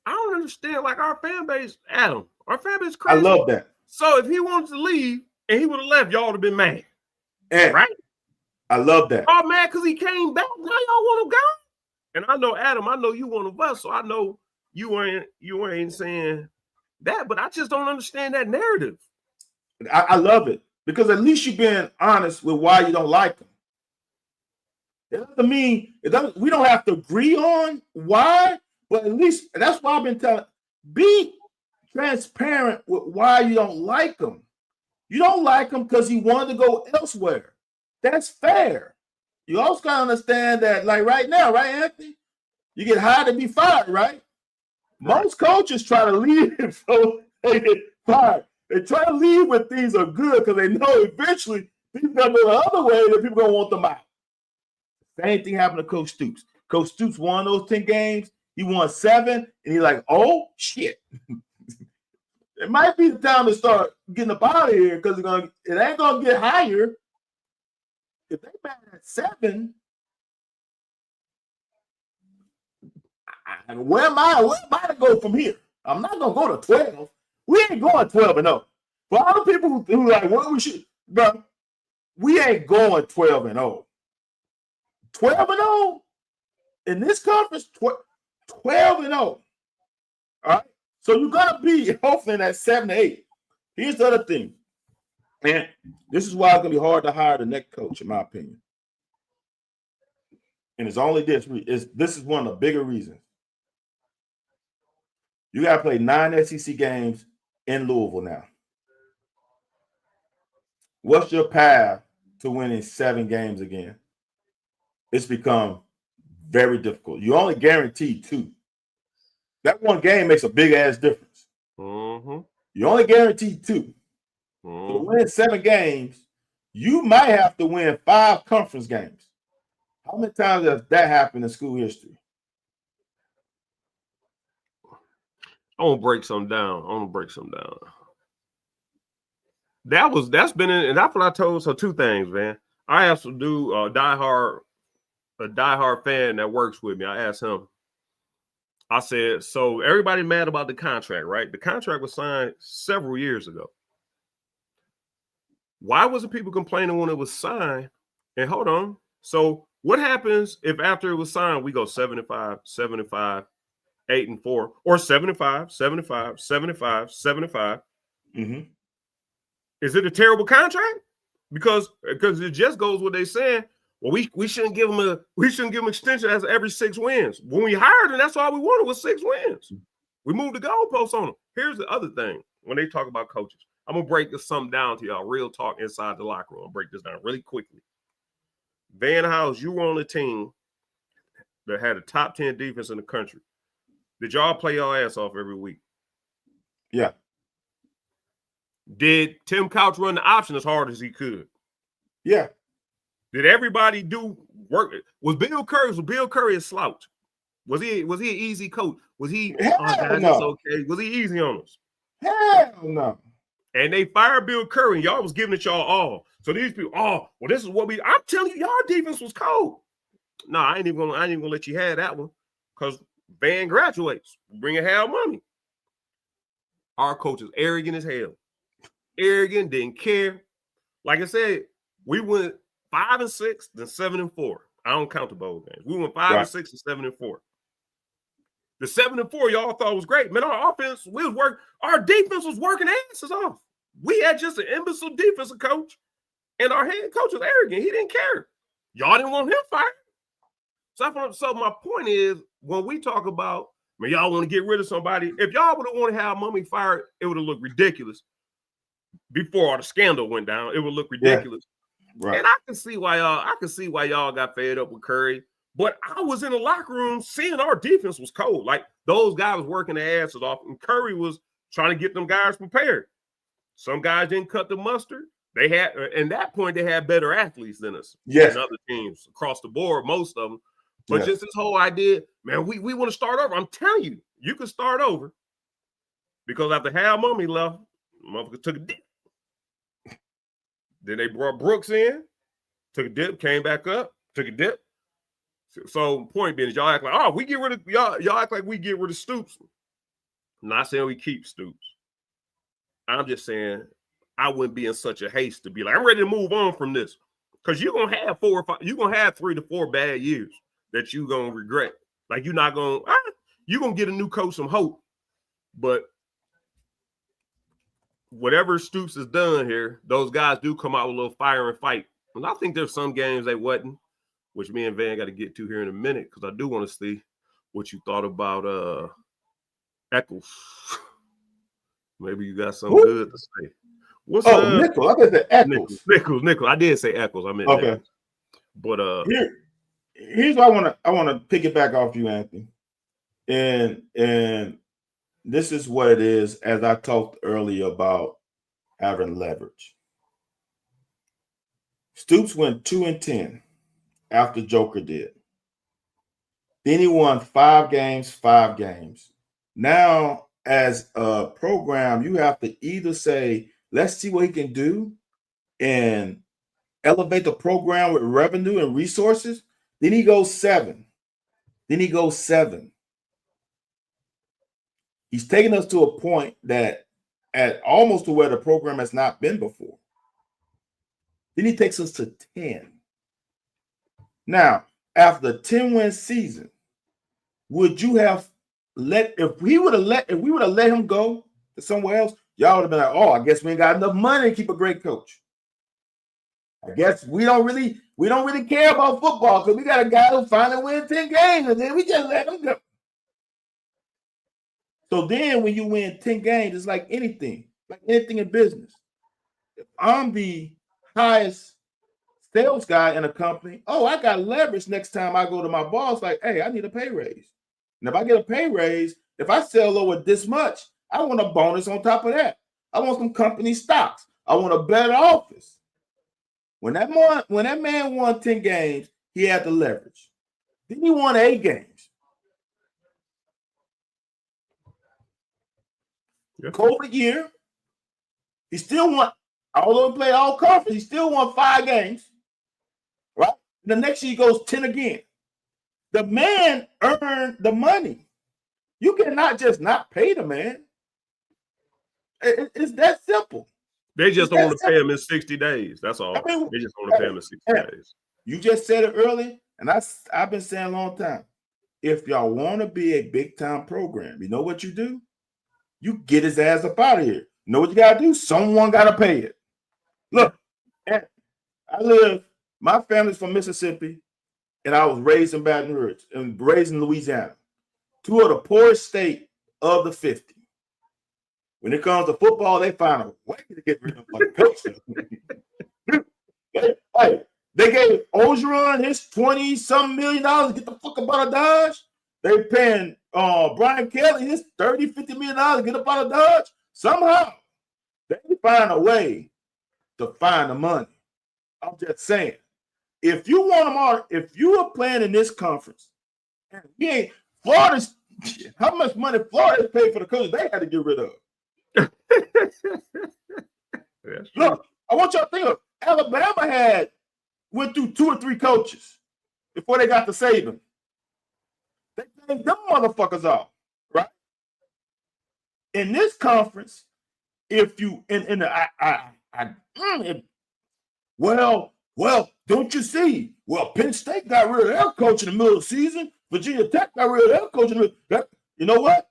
Speaker 1: don't understand, like our fan base, Adam, our fan base is crazy.
Speaker 2: I love that.
Speaker 1: So if he wanted to leave and he would have left, y'all would have been mad. Right?
Speaker 2: I love that.
Speaker 1: Oh, mad because he came back. Now y'all want to go? And I know, Adam, I know you one of us, so I know you ain't saying that, but I just don't understand that narrative.
Speaker 2: I love it because at least you've been honest with why you don't like him. It doesn't mean we don't have to agree on why, but at least that's why I've been telling. Be transparent with why you don't like him. You don't like him because he wanted to go elsewhere. That's fair. You also gotta understand that, like right now, right, Anthony? You get hired to be fired, right? Most coaches try to leave so they get fired. They try to leave when things are good because they know eventually people are gonna go the other way and people are gonna want them out. Same thing happened to Coach Stoops. Coach Stoops won those 10 games. He won 7, and he's like, oh shit. It might be the time to start getting up out of here because it ain't gonna get higher. If they mad at 7, where am I to go from here? I'm not gonna go to 12. We ain't going 12-0. For all the people who like, what we should, bro, we ain't going 12-0. 12-0 in this conference, 12-0. All right. So you're gonna be hopefully in that 7-8. Here's the other thing, and this is why it's gonna be hard to hire the next coach, in my opinion. And it's only this is one of the bigger reasons. You got to play 9 SEC games in Louisville now. What's your path to winning 7 games again? It's become very difficult. You only guarantee 2. That one game makes a big-ass difference.
Speaker 1: Mm-hmm.
Speaker 2: You only guarantee 2.
Speaker 1: Mm-hmm.
Speaker 2: So to win 7 games, you might have to win 5 conference games. How many times has that happened in school history?
Speaker 1: I want to break some down. That's been in, and that's what I told. So 2 things, man. I have to do a diehard fan that works with me. I asked him. I said, so everybody mad about the contract, right? The contract was signed several years ago. Why wasn't people complaining when it was signed? And hold on. So what happens if after it was signed, we go 7-5, 7-5, 8-4, or 7-5, 7-5, 7-5, 7-5?
Speaker 2: Mm-hmm.
Speaker 1: Is it a terrible contract? Because it just goes what they saying. Well, we shouldn't give them extension as every 6 wins. When we hired him, that's all we wanted was 6 wins. We moved the goalposts on them. Here's the other thing. When they talk about coaches, I'm gonna break this something down to y'all. Real talk inside the locker room. I'll break this down really quickly. Van House, you were on a team that had a top 10 defense in the country. Did y'all play your ass off every week?
Speaker 2: Yeah.
Speaker 1: Did Tim Couch run the option as hard as he could?
Speaker 2: Yeah. Did
Speaker 1: everybody do work? Was Bill Curry a slouch? Was he an easy coach? Was he okay? Was he easy on us?
Speaker 2: Hell no.
Speaker 1: And they fired Bill Curry, and y'all was giving it y'all all. So these people, this is what I'm telling you, y'all defense was cold. No, I ain't even gonna let you have that one because Van graduates, bringing hell money. Our coach is arrogant as hell. Arrogant, didn't care. Like I said, we went 5-6, then 7-4. I don't count the bowl games. We went 5-6 and 7-4. The 7-4 y'all thought was great. Man, our offense, our defense was working asses off. We had just an imbecile defensive coach, and our head coach was arrogant. He didn't care. Y'all didn't want him fired. So my point is, when we talk about, man, y'all want to get rid of somebody, if y'all would have wanted to have Mummy fired, it would have looked ridiculous. Before all the scandal went down, it would look ridiculous. Yeah. Right. And I can see why y'all got fed up with Curry. But I was in the locker room seeing our defense was cold. Like those guys working their asses off, and Curry was trying to get them guys prepared. Some guys didn't cut the mustard. They had, at that point, they had better athletes than us.
Speaker 2: Yes.
Speaker 1: And other teams across the board, most of them. But just this whole idea, man, we want to start over. I'm telling you, you can start over. Because after Hal Mummy left, motherfucker took a dip. Then they brought Brooks in, took a dip, came back up, took a dip. So point being is y'all act like, oh, we get rid of y'all act like we get rid of Stoops. I'm not saying we keep Stoops. I'm just saying I wouldn't be in such a haste to be like, I'm ready to move on from this. Because you're gonna have 4 or 5, you're gonna have 3 to 4 bad years that you're gonna regret. Like you're not gonna you're gonna get a new coach some hope. But whatever Stoops has done here, those guys do come out with a little fire and fight. And I think there's some games they wasn't, which me and Van got to get to here in a minute because I do want to see what you thought about Eccles. Maybe you got something good to say.
Speaker 2: What's Nichols? I said Eccles.
Speaker 1: Nichols. I did say Eccles. I meant
Speaker 2: okay.
Speaker 1: Eccles. But
Speaker 2: here's what I want to pick it back off you, Anthony. And this is what it is, as I talked earlier about having leverage. Stoops went 2-10 after Joker did. Then he won 5 games. Now, as a program, you have to either say, let's see what he can do and elevate the program with revenue and resources. Then he goes 7. He's taken us to a point that at almost to where the program has not been before. Then he takes us to 10. Now, after the 10-win season, would you have if we would have let him go to somewhere else, y'all would have been like, oh, I guess we ain't got enough money to keep a great coach. I guess we don't really care about football because we got a guy who finally win 10 games and then we just let him go. So then when you win 10 games, it's like anything in business. If I'm the highest sales guy in a company, I got leverage next time I go to my boss, like, hey, I need a pay raise. And if I get a pay raise, if I sell over this much, I want a bonus on top of that. I want some company stocks. I want a better office. When that man won 10 games, he had the leverage. Then he won 8 games. COVID year, he still won, although he played all conference, he still won 5 games. Right? The next year he goes 10 again. The man earned the money. You cannot just not pay the man. It's that simple.
Speaker 1: They just don't want to pay him in 60 days. That's all. They just want to pay him in 60 days.
Speaker 2: You just said it early, and I've been saying a long time. If y'all want to be a big-time program, you know what you do? You get his ass up out of here. You know what you got to do? Someone got to pay it. Look, my family's from Mississippi, and I was raised in Baton Rouge and raised in Louisiana. 2 of the poorest states of the 50. When it comes to football, they find a way to get rid of a coach. Hey, they gave Ogeron his $20-some million to get the fuck up out of Dodge. They paying Brian Kelly his $30-50 million to get up out of Dodge. Somehow, they find a way to find the money. I'm just saying, if you want them all, if you are playing in this conference, and Florida's, how much money Florida paid for the coaches they had to get rid of? Look, I want y'all to think of Alabama went through 2 or 3 coaches before they got to Saban. They paid them motherfuckers off, right? In this conference, if you well, don't you see? Well, Penn State got rid of their coach in the middle of the season. Virginia Tech got rid of their coach in the middle. You know what?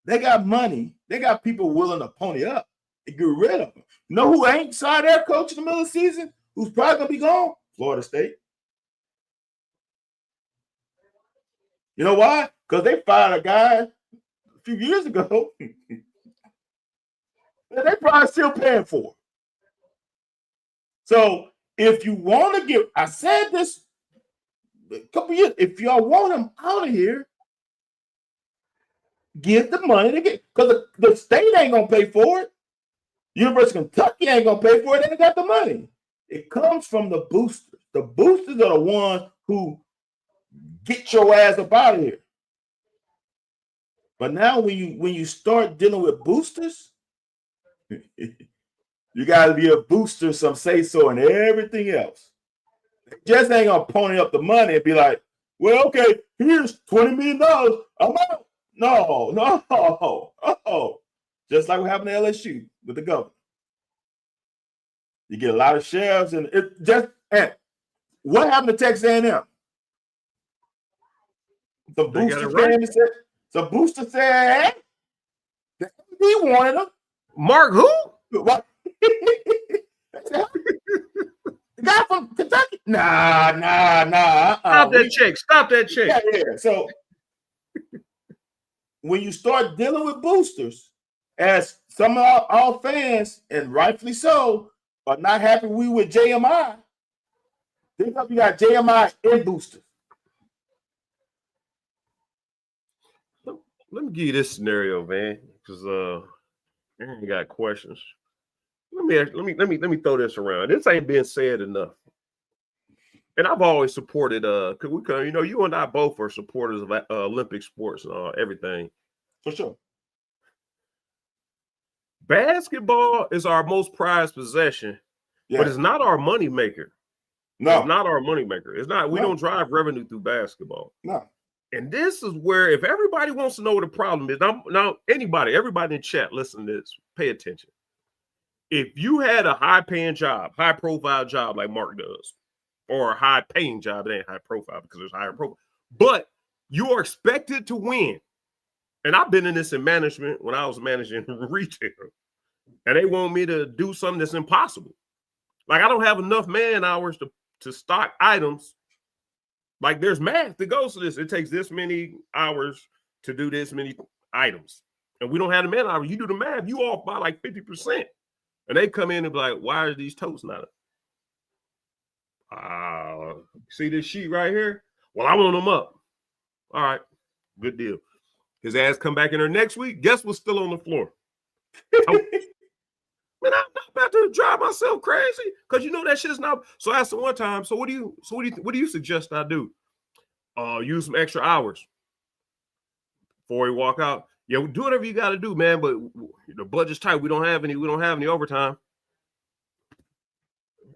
Speaker 2: They got money. They got people willing to pony up and get rid of them. You know who ain't signed their coach in the middle of the season? Who's probably going to be gone? Florida State. You know why? Because they fired a guy a few years ago that they probably still paying for. So if you want to I said this a couple years. If y'all want him out of here, give the money to get, because the state ain't gonna pay for it. University of Kentucky ain't gonna pay for it. They ain't got the money. It comes from the boosters. The boosters are the ones who get your ass up out of here. But now when you start dealing with boosters, you gotta be a booster, some say so, and everything else. They just ain't gonna pony up the money and be like, well, okay, here's $20 million. I'm out. No. Just like what happened to LSU with the governor. You get a lot of sheriffs, and it just, and what happened to Texas A&M? The booster said he wanted them.
Speaker 1: Mark who?
Speaker 2: What? The guy from Kentucky? Nah.
Speaker 1: Stop that check.
Speaker 2: Yeah. So when you start dealing with boosters, as some of our fans, and rightfully so, are not happy we with JMI, think up you got JMI and boosters.
Speaker 1: Let me give you this scenario, man, because Aaron got questions. Let me throw this around. This ain't been said enough. And I've always supported because you and I both are supporters of Olympic sports and everything.
Speaker 2: For sure.
Speaker 1: Basketball is our most prized possession, but it's not our money maker.
Speaker 2: No,
Speaker 1: it's not our money maker. It's not. We don't drive revenue through basketball.
Speaker 2: No.
Speaker 1: And this is where, if everybody wants to know what the problem is, now everybody in chat, listen to this, pay attention. If you had a high-paying job, high-profile job like Mark does, or a high-paying job, it ain't high-profile because there's higher profile, but you are expected to win. And I've been in this in management when I was managing retail, and they want me to do something that's impossible. Like I don't have enough man hours to stock items. Like there's math that goes to this. It takes this many hours to do this many items. And we don't have the man hours. You do the math, you off by like 50%. And they come in and be like, why are these totes not up? See this sheet right here? Well, I want them up. All right, good deal. His ass come back in there next week. Guess what's still on the floor? Man, I'm not about to drive myself crazy because you know that shit is not. So I asked him one time. So what do you suggest I do? Use some extra hours before we walk out. Yeah, do whatever you got to do, man. But the budget's tight. We don't have any overtime.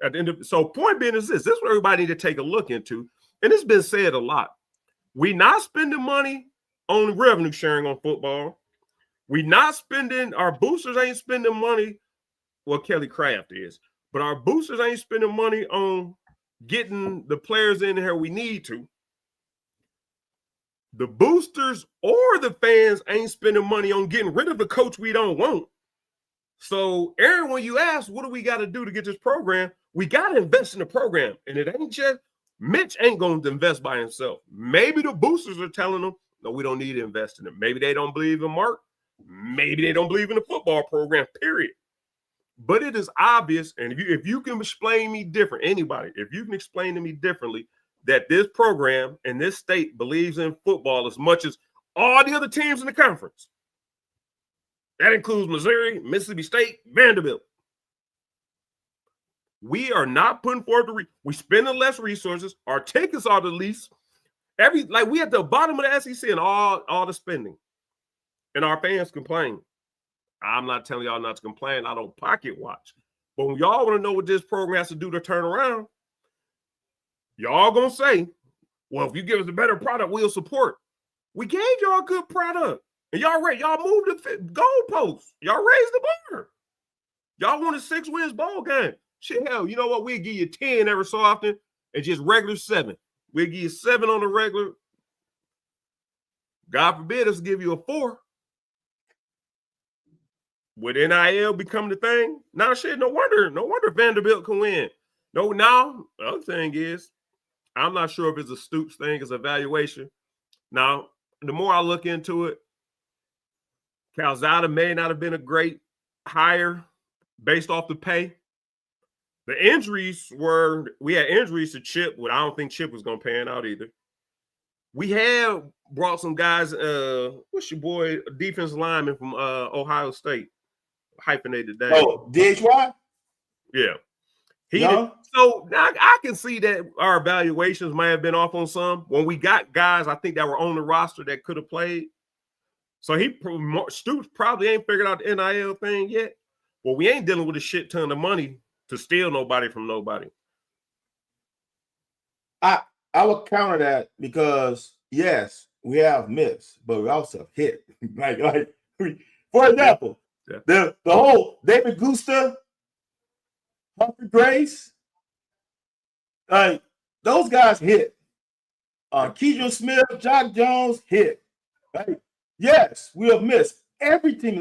Speaker 1: At the end of so point being is this is what everybody need to take a look into, and it's been said a lot. We not spending money on revenue sharing on football. We not spending, our boosters ain't spending money. Well, Kelly Craft is, but our boosters ain't spending money on getting the players in here we need to. The boosters or the fans ain't spending money on getting rid of the coach we don't want. So, Aaron, when you ask, what do we got to do to get this program? We got to invest in the program. And it ain't just, Mitch ain't going to invest by himself. Maybe the boosters are telling them, no, we don't need to invest in it. Maybe they don't believe in Mark. Maybe they don't believe in the football program, period. But it is obvious, and if you can explain me different, anybody, if you can explain to me differently that this program and this state believes in football as much as all the other teams in the conference, that includes Missouri, Mississippi State, Vanderbilt, we are not putting forth we spending less resources. Our tickets are the least. We at the bottom of the SEC and all the spending, and our fans complain. I'm not telling y'all not to complain. I don't pocket watch. But when y'all want to know what this program has to do to turn around, y'all going to say, well, if you give us a better product, we'll support. We gave y'all a good product. And y'all moved the goalposts. Y'all raised the bar. Y'all won a 6 wins ball game. Shit, hell, you know what? We'll give you 10 every so often and just regular 7. We'll give you 7 on the regular. God forbid us give you a 4. Would NIL become the thing? Now, shit, no wonder Vanderbilt can win. No, now, the other thing is, I'm not sure if it's a Stoops thing, it's a valuation. Now, the more I look into it, Calzada may not have been a great hire based off the pay. The injuries we had injuries to Chip, but I don't think Chip was going to pan out either. We have brought some guys. What's your boy, defensive lineman from Ohio State, hyphenated name?
Speaker 2: Oh, DHY?
Speaker 1: Yeah. So I can see that our evaluations might have been off on some. When we got guys, I think that were on the roster that could have played. So Stoops probably ain't figured out the NIL thing yet. Well, we ain't dealing with a shit ton of money to steal nobody from nobody.
Speaker 2: I would counter that because yes, we have missed, but we also have hit. For example, the whole David Gusta, Humphrey Grace, those guys hit. Keidron Smith, Jock Jones hit. Right? Yes, we have missed. Every team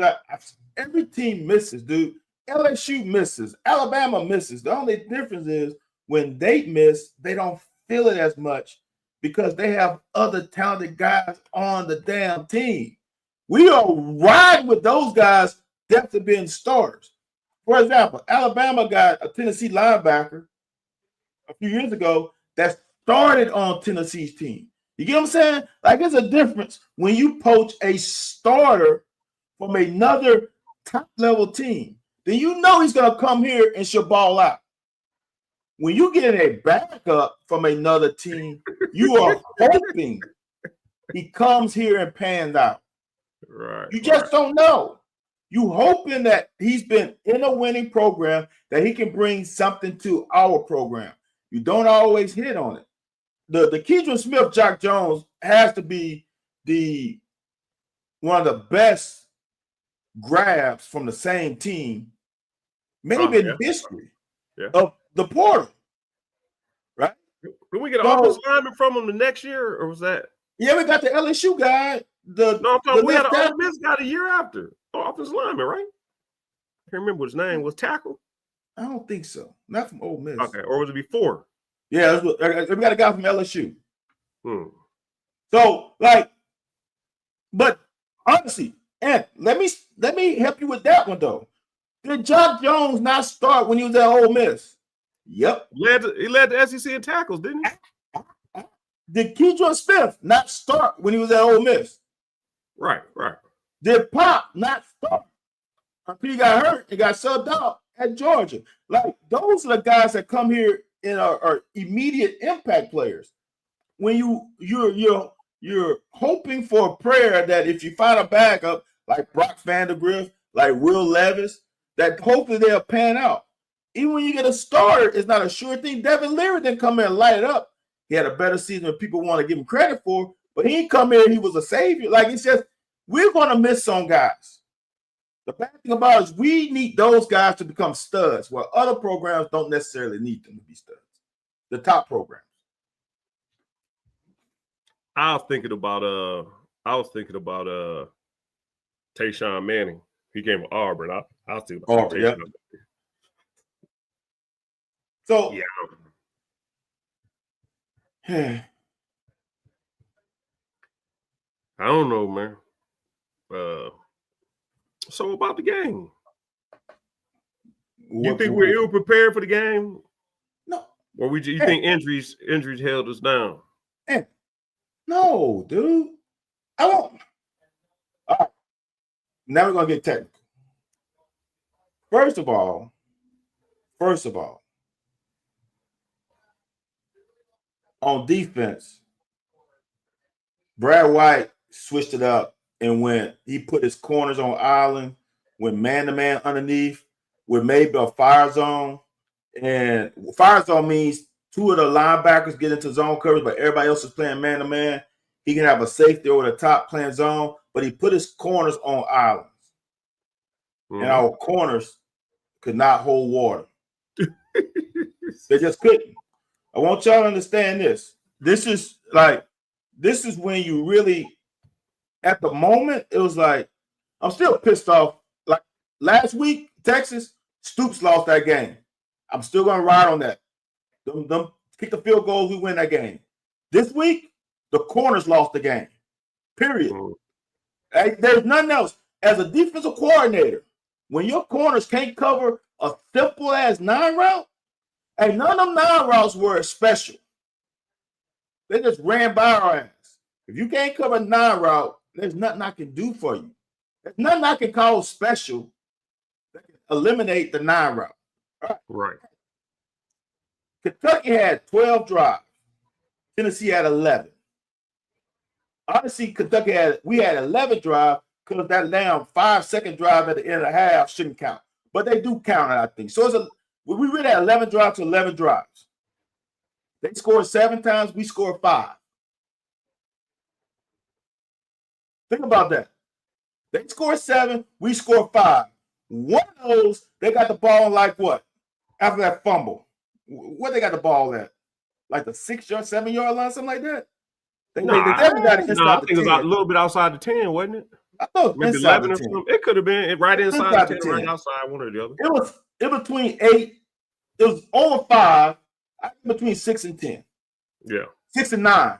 Speaker 2: misses, dude. LSU misses. Alabama misses. The only difference is when they miss, they don't feel it as much because they have other talented guys on the damn team. We are riding with those guys depth to being starters. For example, Alabama got a Tennessee linebacker a few years ago that started on Tennessee's team. You get what I'm saying? Like, there's a difference when you poach a starter from another top-level team. Then you know he's going to come here and should ball out. When you get a backup from another team, you are hoping he comes here and pans out.
Speaker 1: Right.
Speaker 2: You just don't know. You hoping that he's been in a winning program, that he can bring something to our program. You don't always hit on it. The Keidron Smith, Jock Jones has to be one of the best grabs from the same team, maybe in history of the portal, right?
Speaker 1: Can we get an offensive lineman from him the next year, or was that?
Speaker 2: Yeah, we got the LSU guy.
Speaker 1: We had an Ole Miss guy the year after. Offensive lineman, right? I can't remember what his name was. Tackle?
Speaker 2: I don't think so. Not from Ole Miss.
Speaker 1: Okay, or was it before?
Speaker 2: Yeah, we got a guy from LSU. So, but honestly, and let me help you with that one though. Did Jock Jones not start when he was at Ole Miss? Yep.
Speaker 1: He led the SEC in tackles, didn't he?
Speaker 2: Did Keidron Smith not start when he was at Ole Miss?
Speaker 1: Right.
Speaker 2: Did Pop not start until he got hurt and got subbed out at Georgia? Like, those are the guys that come here and are immediate impact players. When you're hoping for a prayer that if you find a backup like Brock Vandegrift, like Will Levis, that hopefully they'll pan out. Even when you get a starter, it's not a sure thing. Devin Leary didn't come in and light it up. He had a better season than people want to give him credit for, but he didn't come in and he was a savior. Like, it's just, we're going to miss some guys. The bad thing about it is we need those guys to become studs, while other programs don't necessarily need them to be studs. The top programs.
Speaker 1: I was thinking about Tayshawn Manning. He came from Auburn. I was thinking about Auburn. Yeah.
Speaker 2: So
Speaker 1: I don't know, man. So about the game. You think we're ill prepared for the game?
Speaker 2: No.
Speaker 1: Or you think injuries held us down?
Speaker 2: No, dude. I won't. All right. Now we're gonna get technical. First of all, on defense, Brad White switched it up and he put his corners on island, went man-to-man underneath, with maybe a fire zone. And fire zone means two of the linebackers get into zone coverage, but everybody else is playing man-to-man. He can have a safety over the top playing zone, but he put his corners on islands. And our corners could not hold water. They just couldn't. I want y'all to understand this. This is when you really, at the moment, it was like, I'm still pissed off. Like last week, Texas, Stoops lost that game. I'm still going to ride on that. Them kick the field goals, we win that game. This week, the corners lost the game. Period. There's nothing else. As a defensive coordinator, when your corners can't cover a simple as 9 route, And none of them 9 routes were special. They just ran by our ass. If you can't cover 9 route, there's nothing I can do for you. There's nothing I can call special that can eliminate the 9 route.
Speaker 1: Right.
Speaker 2: Kentucky had 12 drives. Tennessee had 11. Honestly, we had 11 drives because that damn 5-second drive at the end of the half shouldn't count. But they do count it, I think. So we really had 11 drives to 11 drives. They scored 7 times, we scored 5. Think about that. They scored 7, we scored 5. One of those, they got the ball like what? After that fumble. What they got the ball at? Like the 6-yard, 7-yard line, something like that? They definitely got it inside
Speaker 1: I
Speaker 2: the
Speaker 1: think
Speaker 2: 10.
Speaker 1: it was a little bit outside the 10, wasn't it?
Speaker 2: I thought
Speaker 1: maybe 11 or something. It could have been right inside the 10, right outside one or the other.
Speaker 2: It was between 8. It was over 5. Between 6 and 10.
Speaker 1: Yeah.
Speaker 2: 6 and 9.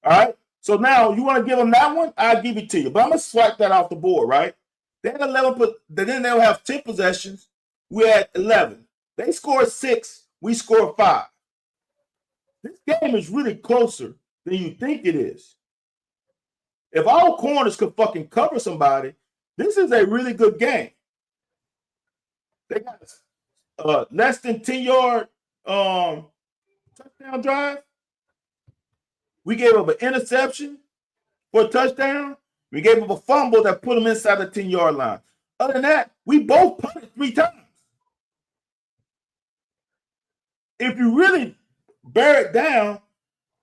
Speaker 2: All right. So now you want to give them that one? I'll give it to you. But I'm gonna swipe that off the board, right? They had 11, then they'll have 10 possessions. We had 11. They scored 6. We scored 5. This game is really closer than you think it is. If all corners could fucking cover somebody, this is a really good game. They got less than 10-yard touchdown drive. We gave up an interception for a touchdown. We gave up a fumble that put them inside the 10-yard line. Other than that, we both punted 3 times. If you really bear it down,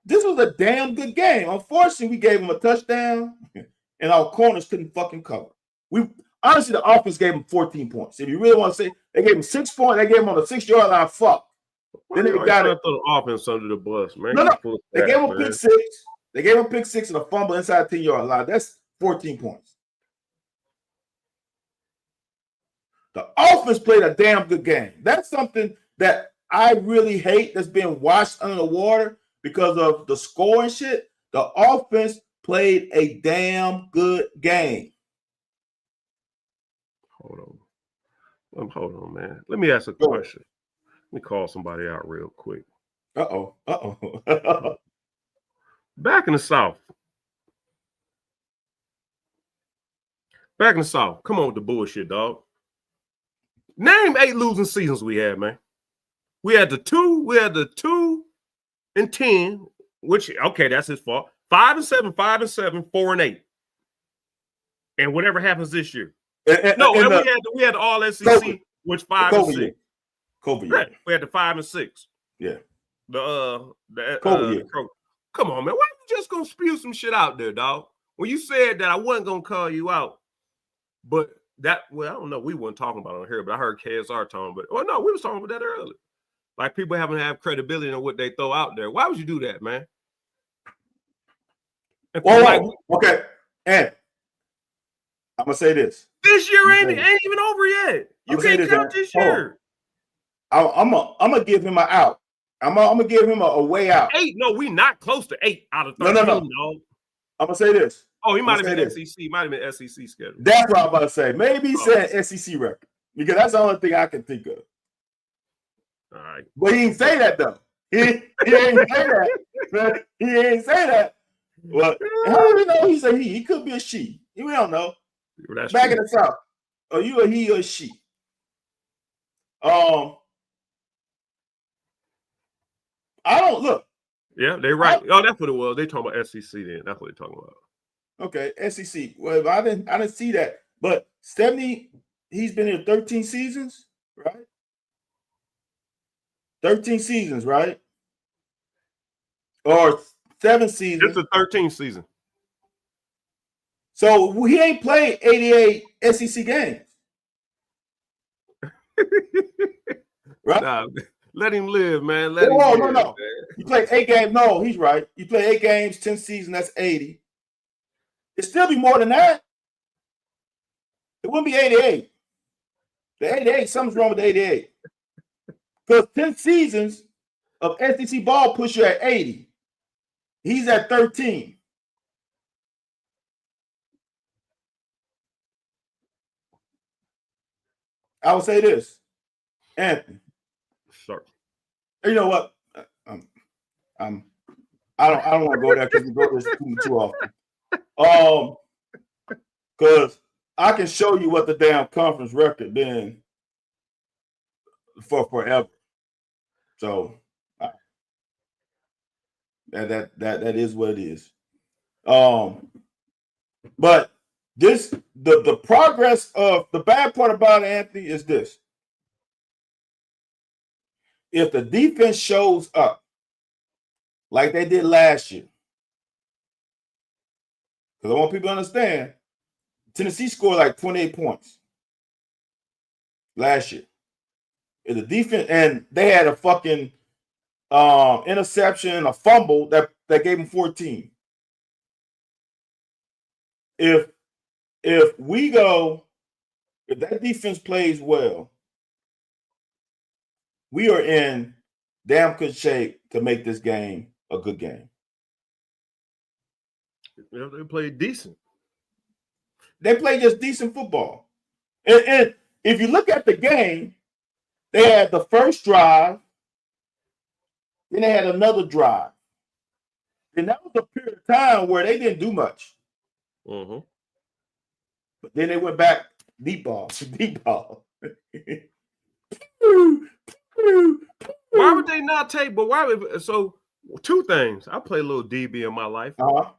Speaker 2: this was a damn good game. Unfortunately, we gave them a touchdown, and our corners couldn't fucking cover. Honestly, the offense gave them 14 points. If you really want to say, they gave them 6 points. They gave them on the 6-yard line. Fuck.
Speaker 1: Then they got to throw the offense under the bus, man.
Speaker 2: No. They gave them pick 6. They gave them pick 6 and a fumble inside the 10-yard line. That's 14 points. The offense played a damn good game. That's something that I really hate that's being washed under the water because of the score and shit. The offense played a damn good game.
Speaker 1: Hold on, man. Let me ask a question. Let me call somebody out real quick.
Speaker 2: Uh-oh.
Speaker 1: Back in the South. Come on with the bullshit, dog. Name 8 losing seasons we had, man. We had the 2 and 10, which, okay, that's his fault. 5 and 7, 4 and 8. And whatever happens this year. We had the all SEC, which 5 and 6.
Speaker 2: COVID.
Speaker 1: Right. We had the 5 and 6.
Speaker 2: Yeah.
Speaker 1: The
Speaker 2: COVID.
Speaker 1: Come on, man. Why are you just gonna spew some shit out there, dog? When you said that I wasn't gonna call you out, but I don't know. We weren't talking about it on here, but I heard KSR talking. But no, we was talking about that earlier. Like people haven't have credibility in what they throw out there. Why would you do that, man?
Speaker 2: Okay. And I'm gonna say this.
Speaker 1: This year ain't even over yet. You can't count this year.
Speaker 2: I'm gonna give him an out. I'm gonna give him a way out.
Speaker 1: 8? No, we not close to 8 out of 13.
Speaker 2: No. I'm gonna say this.
Speaker 1: Oh, he might have been SEC. Might have been SEC schedule.
Speaker 2: That's what I'm about to say. Maybe he said SEC record because that's the only thing I can think of.
Speaker 1: All right,
Speaker 2: but he didn't say that though. He ain't say that. He ain't say that. Well, how do we know he said he? He could be a she. We don't know.
Speaker 1: That's
Speaker 2: back
Speaker 1: true.
Speaker 2: in the South. Are you a he or a she? I don't look.
Speaker 1: Yeah, they're right. That's what it was. They talking about SEC then. That's what they're talking about.
Speaker 2: Okay, SEC. Well, I didn't see that. But 70, he's been here 13 seasons, right? 13 seasons, right? Or 7 seasons.
Speaker 1: It's the 13th season.
Speaker 2: So he ain't played 88 SEC games. Right?
Speaker 1: Nah, let him live, man. Let him live.
Speaker 2: No. Man. You played 8 games. No, he's right. You played 8 games, 10 seasons, that's 80. It'd still be more than that. It wouldn't be 88. The 88, something's wrong with the 88. Because 10 seasons of SEC ball push you at 80. He's at 13. I would say this, Anthony.
Speaker 1: Sure.
Speaker 2: You know what? I don't want to go there because we go this too often. Because I can show you what the damn conference record been for forever. So that is what it is. But this the progress of the bad part about it, Anthony, is this. If the defense shows up like they did last year, because I want people to understand, Tennessee scored like 28 points last year. If the defense, and they had a fucking interception, a fumble that gave them 14. If that defense plays well, we are in damn good shape to make this game a good game.
Speaker 1: They played decent.
Speaker 2: They play just decent football. And if you look at the game, they had the first drive, then they had another drive. And that was a period of time where they didn't do much.
Speaker 1: Mm-hmm.
Speaker 2: But then they went back deep ball.
Speaker 1: Why would they not take? But why? So two things. I play a little DB in my life.
Speaker 2: Uh-huh.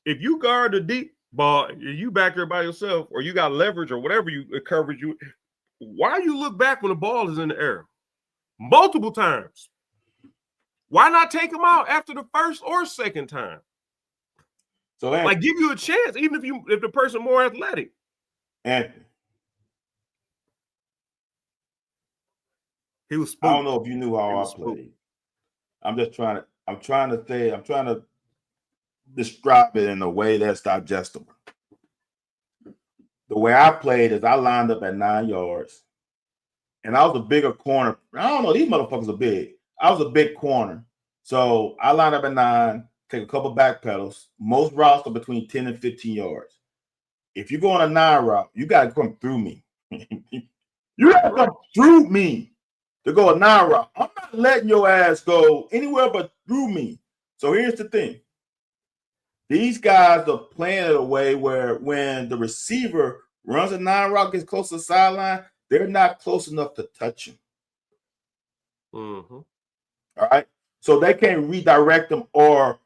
Speaker 1: If you guard the deep ball, you back there by yourself, or you got leverage or whatever coverage you. Why you look back when the ball is in the air? Multiple times. Why not take them out after the first or second time?
Speaker 2: So
Speaker 1: like give you a chance, even if the person more athletic.
Speaker 2: Anthony.
Speaker 1: He was spooked.
Speaker 2: I don't know if you knew how I played. I'm trying to describe it in a way that's digestible. The way I played is I lined up at 9 yards, and I was a bigger corner. I don't know, these motherfuckers are big. I was a big corner. So I lined up at 9, take a couple back pedals. Most routes are between 10 and 15 yards. If you go on a 9 route, you got to come through me. You got to come through me to go a 9 route. I'm not letting your ass go anywhere but through me. So here's the thing. These guys are playing it a way where when the receiver runs a 9 route, gets close to the sideline, they're not close enough to touch him.
Speaker 1: Mm-hmm.
Speaker 2: All right. So they can't redirect them or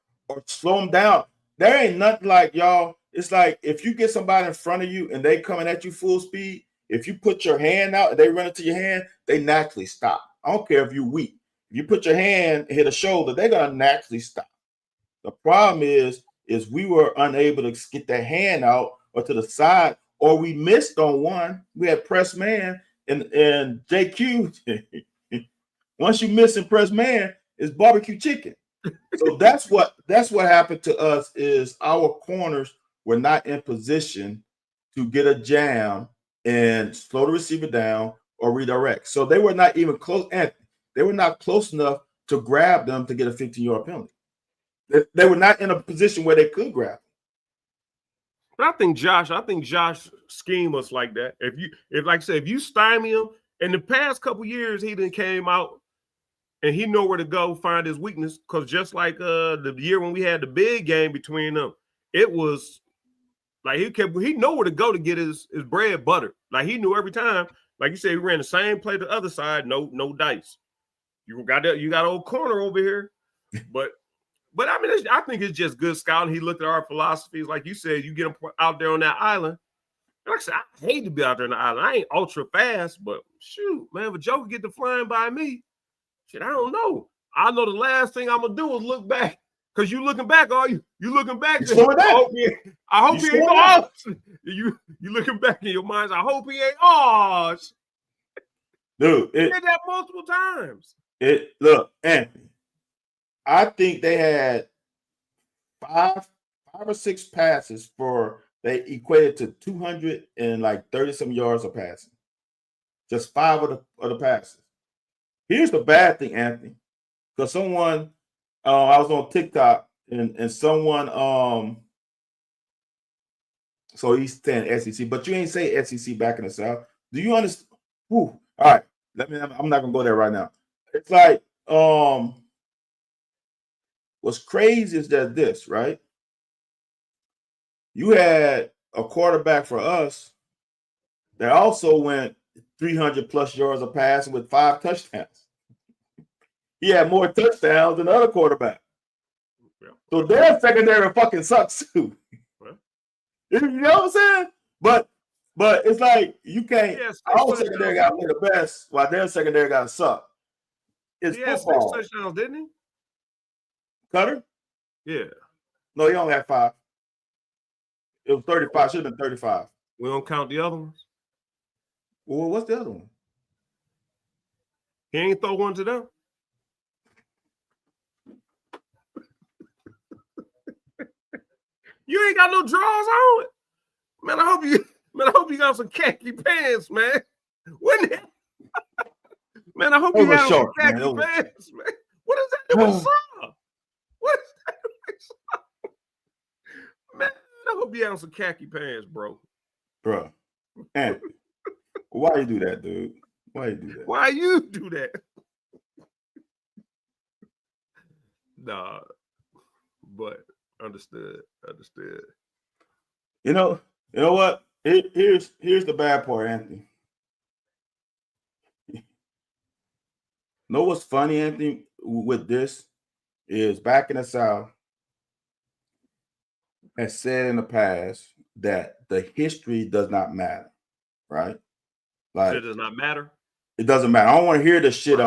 Speaker 2: slow them down. There ain't nothing like, y'all. It's like if you get somebody in front of you and they coming at you full speed, if you put your hand out and they run into your hand, they naturally stop. I don't care if you're weak. If you put your hand and hit a shoulder, they're going to naturally stop. The problem is we were unable to get that hand out or to the side, or we missed on one. We had press man and JQ. Once you miss and press man, it's barbecue chicken. So that's what happened to us is our corners were not in position to get a jam and slow the receiver down or redirect. So they were not even close. And they were not close enough to grab them to get a 15-yard penalty. They were not in a position where they could grab them.
Speaker 1: But I think Josh schemed us like that. If like I said, if you stymie him, in the past couple years, he done came out and he know where to go find his weakness. Because just like the year when we had the big game between them, it was like he know where to go to get his bread buttered. Like he knew every time. Like you said, he ran the same play to the other side, no dice. You got old corner over here, but I mean, I think it's just good scouting. He looked at our philosophies, like you said. You get him out there on that island. Like I said, I hate to be out there on the island. I ain't ultra fast, but shoot, man, if a joker get to flying by me, shit, I don't know. I know the last thing I'm gonna do is look back. Because you looking back, are you? You looking back? I hope he ain't off. You looking back in your minds. I hope he ain't off.
Speaker 2: Dude,
Speaker 1: did that multiple times.
Speaker 2: Look, Anthony, I think they had five or six passes they equated to 230-some yards of passing. Just 5 of the passes. Here's the bad thing, Anthony, because someone. I was on TikTok and someone so he's saying SEC, but you ain't say SEC back in the South. Do you understand? All right, I'm not gonna go there right now. It's like what's crazy is that this, right? You had a quarterback for us that also went 300 plus yards of passing with 5 touchdowns. He had more touchdowns than the other quarterback. Yeah. So their secondary fucking sucks too. Yeah. You know what I'm saying? But it's like you can't. Our secondary got to play the best, while their secondary got to suck. It's football.
Speaker 1: 6 touchdowns, didn't he?
Speaker 2: Cutter?
Speaker 1: Yeah.
Speaker 2: No, he only had 5. It was 35. Should have been 35.
Speaker 1: We don't count the other ones.
Speaker 2: Well, what's the other one?
Speaker 1: He ain't throw one to them. You ain't got no drawers on it. Man, I hope you got some khaki pants, man. Wouldn't it? Man, I hope you got some khaki pants, man. What is that doing, sir? What is that doing, sir? Man, I hope you have some khaki pants, bro.
Speaker 2: Bro. Man, why you do that, dude? Why you do that?
Speaker 1: Why you do that? Nah, but understood.
Speaker 2: You know what? Here's the bad part, Anthony. Know what's funny, Anthony, with this is back in the South has said in the past that the history does not matter, right?
Speaker 1: Like it does not matter.
Speaker 2: It doesn't matter. I don't want to hear this shit.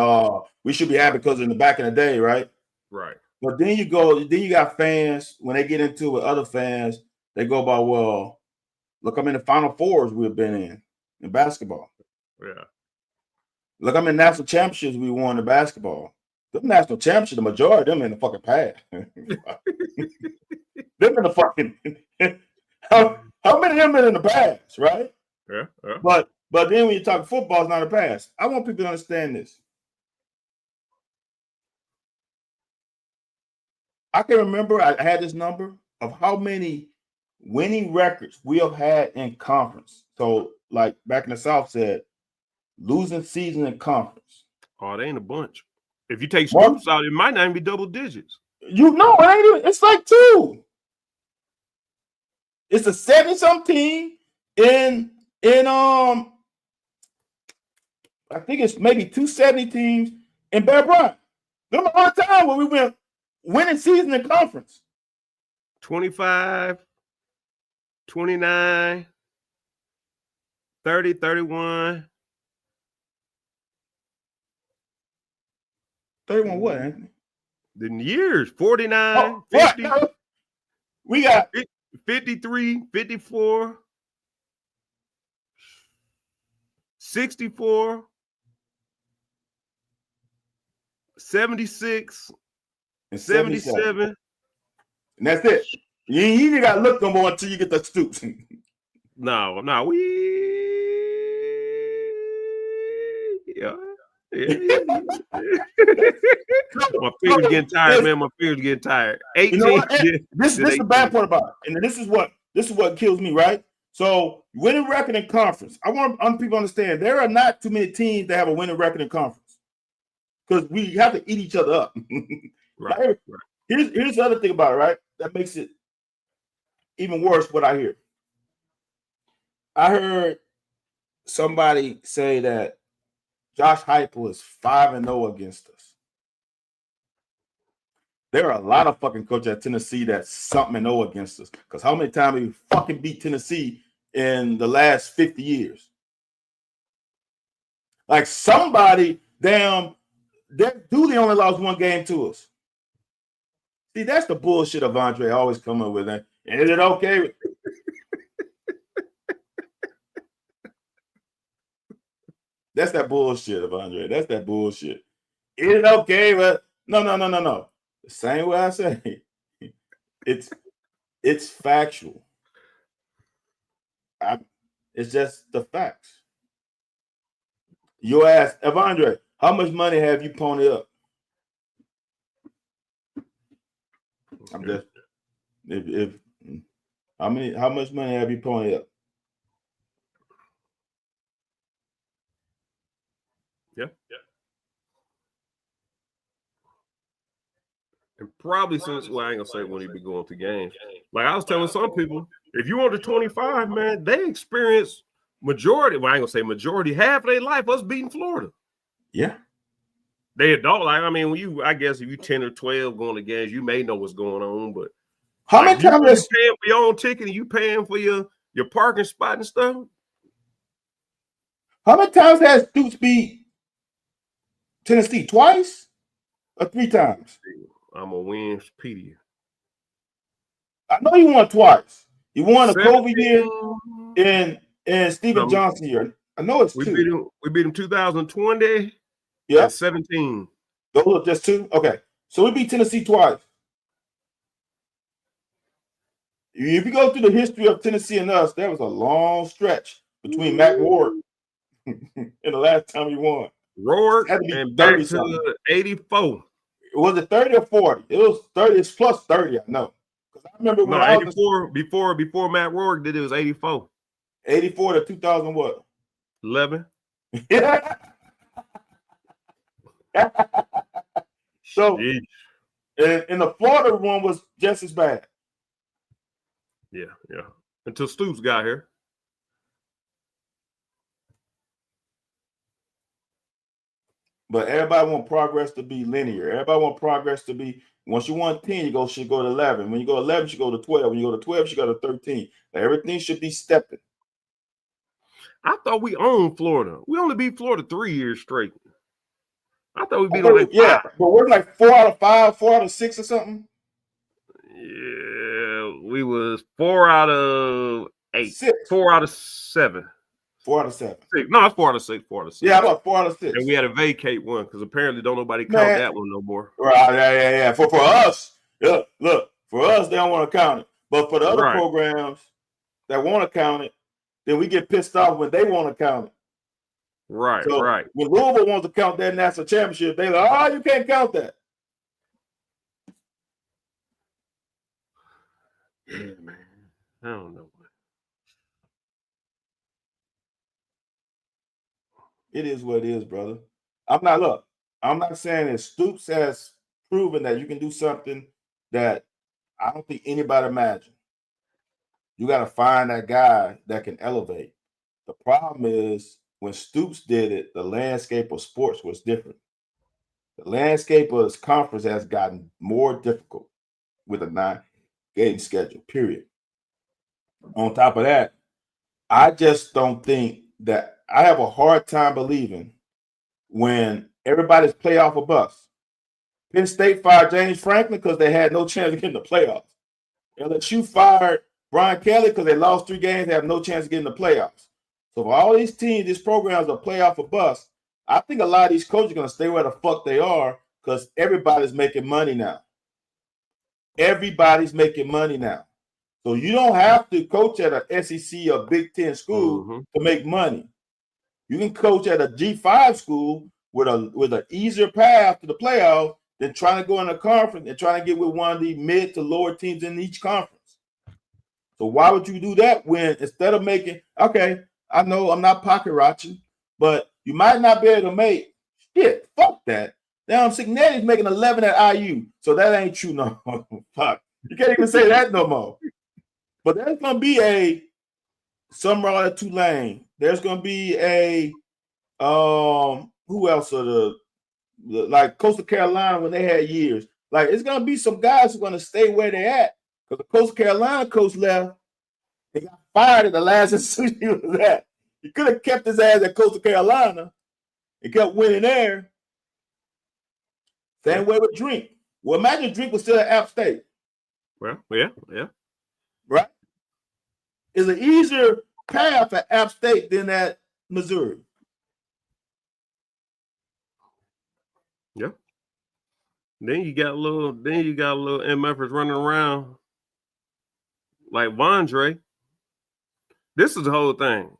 Speaker 2: We should be happy because in the back in the day, right?
Speaker 1: Right.
Speaker 2: But then you got fans when they get into it with other fans, they go about, well, look, I'm in the Final Fours we've been in basketball.
Speaker 1: Yeah.
Speaker 2: Look, I'm in national championships we won in basketball. The national championships, the majority of them in the fucking past. Them in the fucking how many of them been in the past, right?
Speaker 1: Yeah.
Speaker 2: But then when you talk football, it's not the past. I want people to understand this. I can remember I had this number of how many winning records we have had in conference. So, like back in the South said, losing season in conference.
Speaker 1: Oh, they ain't a bunch. If you take Stoops out, it might not even be double digits.
Speaker 2: You know, it ain't even, it's like 2. It's a 70-something team in I think it's maybe 270 teams in Bear Bryant. Remember all the time when we went winning season in conference.
Speaker 1: 25, 29, 30, 31.
Speaker 2: 31 what, Anthony?
Speaker 1: The years, 49, 50.
Speaker 2: No. We got
Speaker 1: 53, 54, 64, 76, and 77.
Speaker 2: And that's it. You ain't got to look no more until you get the Stoops.
Speaker 1: No, yeah. My fingers getting tired, man. My fingers getting tired. 18.
Speaker 2: You know what? This is the bad part about it. And this is what kills me, right? So winning record in conference. I want people to understand there are not too many teams that have a winning record in conference. Because we have to eat each other up.
Speaker 1: Right.
Speaker 2: Here's the other thing about it, right? That makes it even worse what I hear. I heard somebody say that Josh Heupel is 5-0 against us. There are a lot of fucking coaches at Tennessee that's something 0 against us. Because how many times have we fucking beat Tennessee in the last 50 years? Like somebody, damn, Dooley only lost 1 game to us. See, that's the bullshit of Andre always coming with it. Is it okay? That's that bullshit of Andre. That's that bullshit. Is it okay? But no. The same way I say, it's factual. It's just the facts. You ask Evandre, how much money have you ponied up? I'm just how much money have you ponied up?
Speaker 1: Yeah. And probably since, well, I ain't gonna say when he be going to games. Like I was telling some people, if you under 25, man, they experience majority. Well, I ain't gonna say majority, half of their life us beating Florida.
Speaker 2: Yeah.
Speaker 1: They adult. Like, I mean, I guess if you 10 or 12 going to games, you may know what's going on. But
Speaker 2: how
Speaker 1: like,
Speaker 2: many times
Speaker 1: you paying for your own ticket and you paying for your parking spot and stuff?
Speaker 2: How many times has Stoops beat Tennessee? Twice or 3 times?
Speaker 1: I'm a Winspedia.
Speaker 2: I know he won twice. He won a Kobe year and Steven Johnson year. I know it's 2.
Speaker 1: We beat him 2020
Speaker 2: and
Speaker 1: 17.
Speaker 2: Those are just 2? Okay. So we beat Tennessee twice. If you go through the history of Tennessee and us, there was a long stretch between Matt Ward and the last time we won.
Speaker 1: Rourke and back to 84.
Speaker 2: Was it 30 or 40? It was 30. It's plus 30, I know. Because I remember when
Speaker 1: 84 before Matt Rourke did it was 84.
Speaker 2: 84 to 2000 what?
Speaker 1: 11.
Speaker 2: So and the Florida one was just as bad.
Speaker 1: Yeah. Until Stoops got here.
Speaker 2: But everybody want progress to be linear. Everybody want progress to be, once you want 10, you should go to 11. When you go 11, you should go to 12. When you go to 12, you should go to 13. Everything should be stepping.
Speaker 1: I thought we owned Florida. We only beat Florida 3 years straight. I thought we beat
Speaker 2: them like 5. But we're like 4 out of 5, 4 out of 6 or something.
Speaker 1: Yeah, we was 4 out of 8.
Speaker 2: 6.
Speaker 1: 4 out of 7.
Speaker 2: 4 out of 7.
Speaker 1: 6. No, it's 4 out of 6. 4 out of 6.
Speaker 2: Yeah, about 4 out of 6.
Speaker 1: And we had to vacate one because apparently don't nobody count that one no more.
Speaker 2: Right, yeah. For us, look, for us, they don't want to count it. But for the other programs that want to count it, then we get pissed off when they want to count it.
Speaker 1: Right.
Speaker 2: When Louisville wants to count that national championship, they like, oh, you can't count that.
Speaker 1: Yeah, man. I don't know.
Speaker 2: It is what it is, brother. I'm not saying that Stoops has proven that you can do something that I don't think anybody imagined. You got to find that guy that can elevate. The problem is when Stoops did it, the landscape of sports was different. The landscape of his conference has gotten more difficult with a 9-game schedule, period. On top of that, I just don't think that, I have a hard time believing when everybody's playoff or bust. Penn State fired James Franklin because they had no chance of getting the playoffs. LSU fired Brian Kelly because they lost 3 games, they have no chance of getting the playoffs. So for all these teams, these programs are playoff or bust. I think a lot of these coaches are going to stay where the fuck they are because everybody's making money now. Everybody's making money now. So you don't have to coach at an SEC or Big Ten school to make money. You can coach at a G5 school with an easier path to the playoffs than trying to go in a conference and trying to get with one of the mid to lower teams in each conference. So why would you do that when instead of making, okay, I know I'm not pocket watching, but you might not be able to make shit. Fuck that. Now Signetti's making 11 at IU, so that ain't true no more. Fuck. You can't even say that no more. But there's going to be a Summerall at Tulane. There's going to be a who else are the like Coastal Carolina when they had years. Like it's going to be some guys who are going to stay where they're at because the Coastal Carolina coach left. They got fired at the last institution he was at. He could have kept his ass at Coastal Carolina and kept winning there. Same way with Drink. Well, imagine Drink was still at App State.
Speaker 1: Well, yeah.
Speaker 2: Right? It's an easier path at App State than at Missouri.
Speaker 1: Yeah. Then you got a little MFers running around like Vondre. This is the whole thing.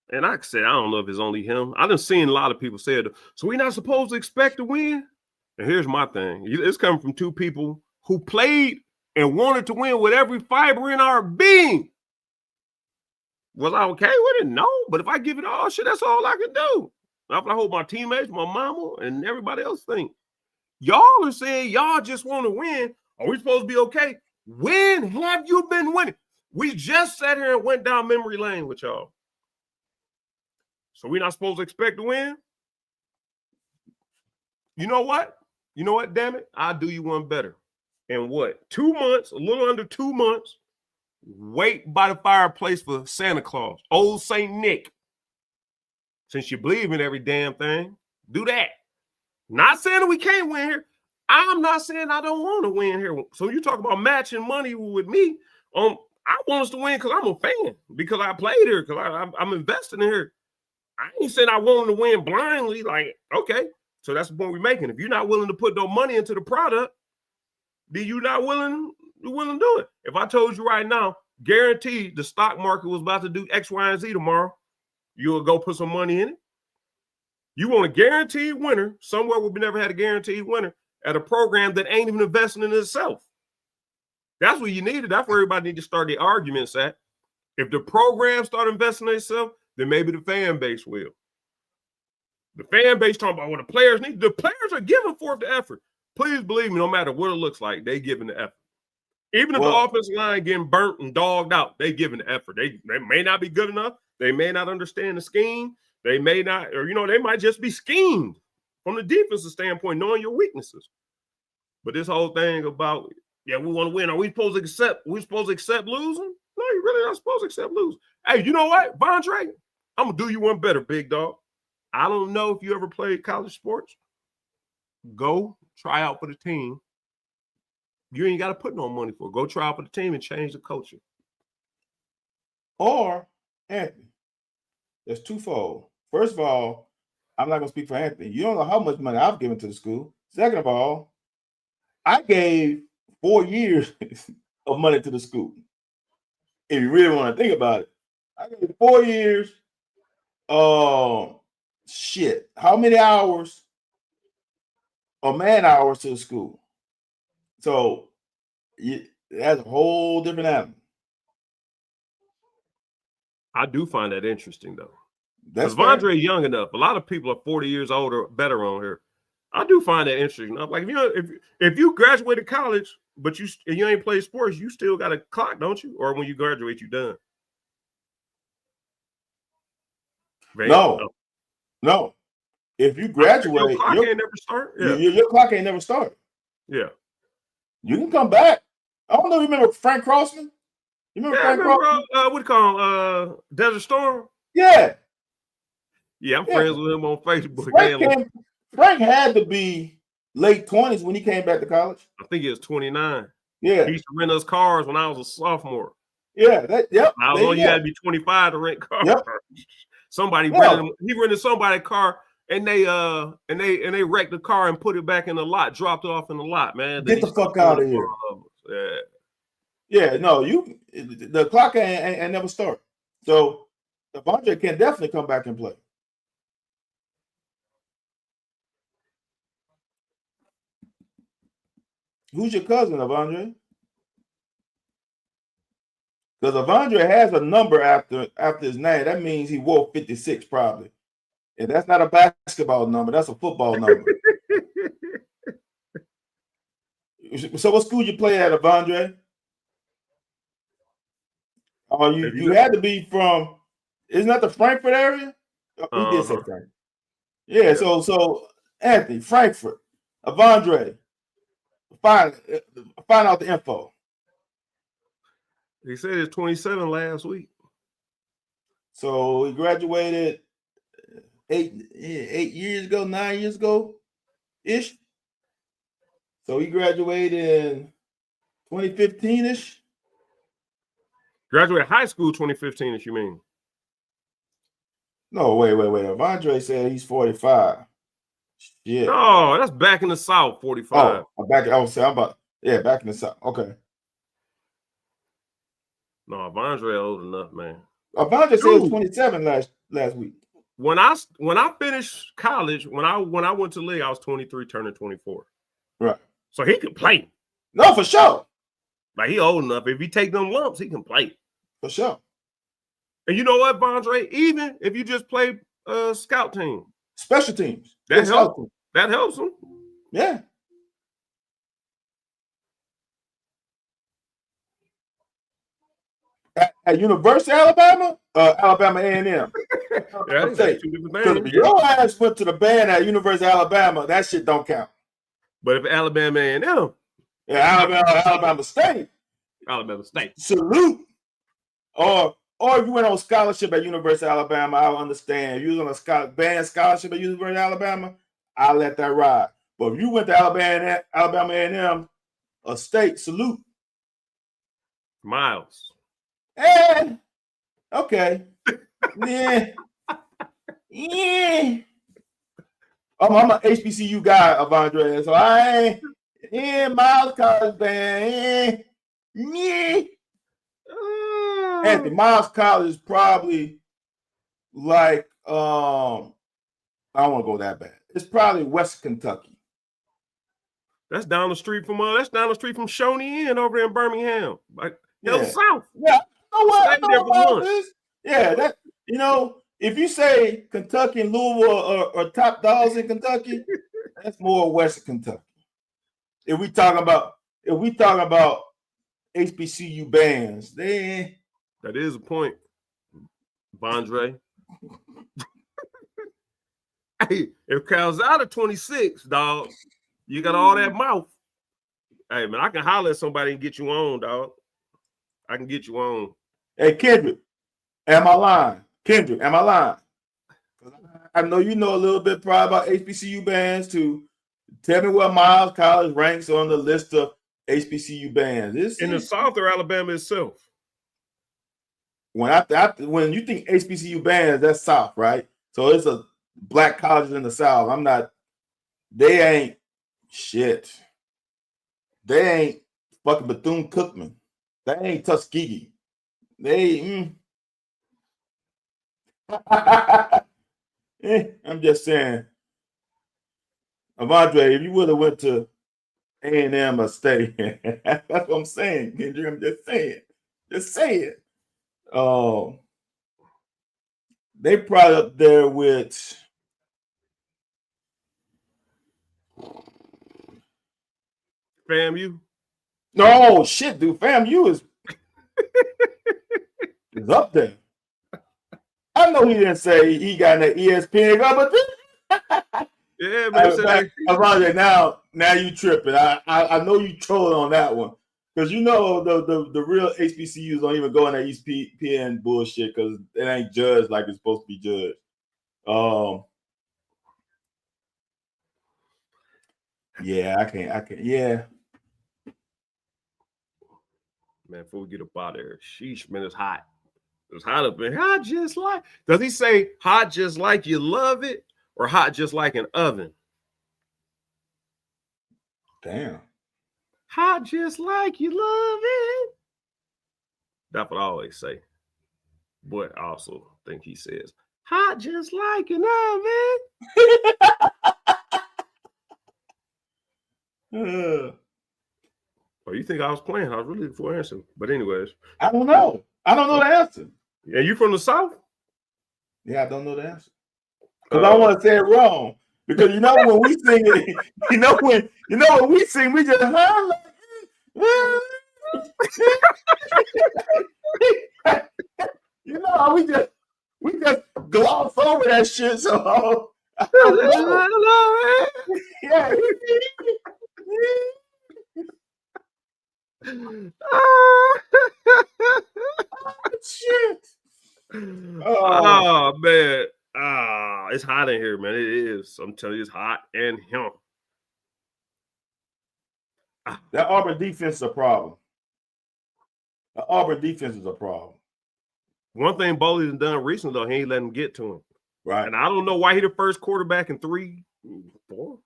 Speaker 1: And like I said, I don't know if it's only him. I done seen a lot of people say it. So we're not supposed to expect to win? And here's my thing. It's coming from 2 people who played and wanted to win with every fiber in our being. Was I okay with it? No. But if I give it all shit, that's all I can do. I hope my teammates, my mama, and everybody else think. Y'all are saying y'all just want to win. Are we supposed to be okay? When have you been winning? We just sat here and went down memory lane with y'all. So we're not supposed to expect to win? You know what? You know what, damn it? I'll do you one better. In what? 2 months, a little under 2 months, wait by the fireplace for Santa Claus, old St. Nick. Since you believe in every damn thing, do that. Not saying that we can't win here. I'm not saying I don't want to win here. So you talk about matching money with me. I want us to win because I'm a fan, because I played here, because I'm investing in here. I ain't saying I want to win blindly. Like, okay, so that's the point we're making. If you're not willing to put no money into the product, then you're not willing to do it. If I told you right now, guaranteed the stock market was about to do X, Y, and Z tomorrow, you'll go put some money in it. You want a guaranteed winner somewhere where we never had a guaranteed winner at a program that ain't even investing in itself. That's what you needed. That's where everybody needs to start the arguments at. If the program start investing in itself, then maybe the fan base will. The fan base talking about what the players need. The players are giving forth the effort. Please believe me, no matter what it looks like, they giving the effort. Even if the offensive line getting burnt and dogged out, they giving the effort. They may not be good enough. They may not understand the scheme. They may not, or, they might just be schemed from the defensive standpoint, knowing your weaknesses. But this whole thing about, we want to win. Are we supposed to accept losing? No, you're really not supposed to accept losing. Hey, you know what, Vondre? I'm going to do you one better, big dog. I don't know if you ever played college sports. Go try out for the team. You ain't got to put no money for it. Go try out for the team and change the culture.
Speaker 2: Or, Anthony, there's twofold. First of all, I'm not going to speak for Anthony. You don't know how much money I've given to the school. Second of all, I gave 4 years of money to the school. If you really want to think about it, I gave 4 years. How many hours or man hours to the school? So that's a whole different animal.
Speaker 1: I do find that interesting, though. Because Vondre is young enough. A lot of people are 40 years old or better on here. I do find that interesting. Like, if you graduated college, but you ain't played sports, you still got a clock, don't you? Or when you graduate, you done.
Speaker 2: No. If you graduate,
Speaker 1: your clock ain't never start. Yeah.
Speaker 2: Your clock ain't never started.
Speaker 1: Yeah.
Speaker 2: You can come back. I don't know. You remember Frank Crossman? You remember Frank Crossman?
Speaker 1: What do you call him? Desert Storm?
Speaker 2: Yeah.
Speaker 1: Yeah, I'm friends with him on Facebook.
Speaker 2: Frank had to be late 20s when he came back to college.
Speaker 1: I think he was 29.
Speaker 2: Yeah.
Speaker 1: He used to rent us cars when I was a sophomore.
Speaker 2: Yeah.
Speaker 1: I was only you had to be 25 to rent cars.
Speaker 2: Yep.
Speaker 1: Somebody rented somebody's car, and they wrecked the car and put it back in the lot, dropped it off in the lot, man.
Speaker 2: Get the fuck out of here. Yeah, no, the clock ain't never start. So Vondre can definitely come back and play. Who's your cousin, Avondre? Because Avondre has a number after his name. That means he wore 56 probably. And that's not a basketball number. That's a football number. So what school you play at, Avondre? Oh, you had to be from, isn't that the Frankfurt area? We did say Frankfurt. Yeah, so Anthony, Frankfurt, Avondre, find out the info.
Speaker 1: He said it's 27 last week.
Speaker 2: So he graduated 8 years ago, 9 years ago ish. So he graduated in 2015 ish.
Speaker 1: Graduated high school 2015 ish, you mean?
Speaker 2: No, wait. Avondre said he's 45. Yeah.
Speaker 1: No, that's back in the South, 45.
Speaker 2: Back in the South. Okay.
Speaker 1: No, Avondre old enough, man.
Speaker 2: Avondre said he was 27 last week.
Speaker 1: When I finished college, when I went to the league, I was 23, turning 24.
Speaker 2: Right.
Speaker 1: So he could play.
Speaker 2: No, for sure.
Speaker 1: Like, he old enough. If he take them lumps, he can play.
Speaker 2: For sure.
Speaker 1: And you know what, Vondre? Even if you just play scout team,
Speaker 2: special teams,
Speaker 1: that helps him.
Speaker 2: Yeah. At University of Alabama, Alabama A&M.
Speaker 1: Yeah, that's two different
Speaker 2: Because
Speaker 1: things.
Speaker 2: if your ass went to the band at University of Alabama, that shit don't count.
Speaker 1: But if Alabama A&M,
Speaker 2: Alabama State, salute. Or if you went on scholarship at University of Alabama, I'll understand. If you was on a band scholarship at University of Alabama, I'll let that ride. But if you went to Alabama A&M, a state, salute.
Speaker 1: Miles.
Speaker 2: Okay. Yeah. I'm an HBCU guy, Avandre, so I ain't Miles College band. Anthony, Miles College is probably like I don't want to go that bad. It's probably West Kentucky.
Speaker 1: That's down the street from Shawnee Inn over in Birmingham, like South.
Speaker 2: Yeah, I know about this. Yeah, that if you say Kentucky and Louisville are top dogs in Kentucky, that's more West Kentucky. If we talking about HBCU bands, that
Speaker 1: is a point, Bondre. Hey, if Calzada 26, dog, you got all that mouth. Hey, man, I can holler at somebody and get you on, dog. I can get you on.
Speaker 2: Hey, Kendrick, am I lying? Kendrick, am I lying? I know you know a little bit probably about HBCU bands too. Tell me where Miles College ranks on the list of HBCU bands.
Speaker 1: In the South or Alabama itself?
Speaker 2: When you think HBCU bands, that's South, right? So it's a black colleges in the South. They ain't shit. They ain't fucking Bethune-Cookman. They ain't Tuskegee. I'm just saying, Avandre, if you would have went to A&M or State, that's what I'm saying, Kendrick. I'm just saying. They probably up there with
Speaker 1: FAMU.
Speaker 2: No shit, dude. FAMU is up there. I know he didn't say he got an ESPN, but
Speaker 1: yeah, man.
Speaker 2: Now you tripping. I know you trolling on that one because the real HBCUs don't even go in that ESPN bullshit because it ain't judged like it's supposed to be judged. Yeah, I can't. Yeah.
Speaker 1: Man, before we get up out of there, sheesh, man, it's hot. It's hot up there. Hot just like. Does he say hot just like you love it or hot just like an oven?
Speaker 2: Damn.
Speaker 1: Hot just like you love it. That's what I always say. But I also think he says, hot just like an oven. Oh, you think I was playing? I was really looking for an answer. But anyways.
Speaker 2: I don't know. I don't know the answer.
Speaker 1: Yeah, you from the South?
Speaker 2: Yeah, I don't know the answer. Because I want to say it wrong. Because when we sing it, when we sing, we just we just gloss over that shit. So yeah. Shit.
Speaker 1: Oh man. It's hot in here, man. It is. I'm telling you, it's hot and him.
Speaker 2: That Auburn defense is a problem. The Auburn defense is a problem.
Speaker 1: One thing Bowley's done recently, though, he ain't letting him get to him.
Speaker 2: Right.
Speaker 1: And I don't know why he the first quarterback in 3, 4,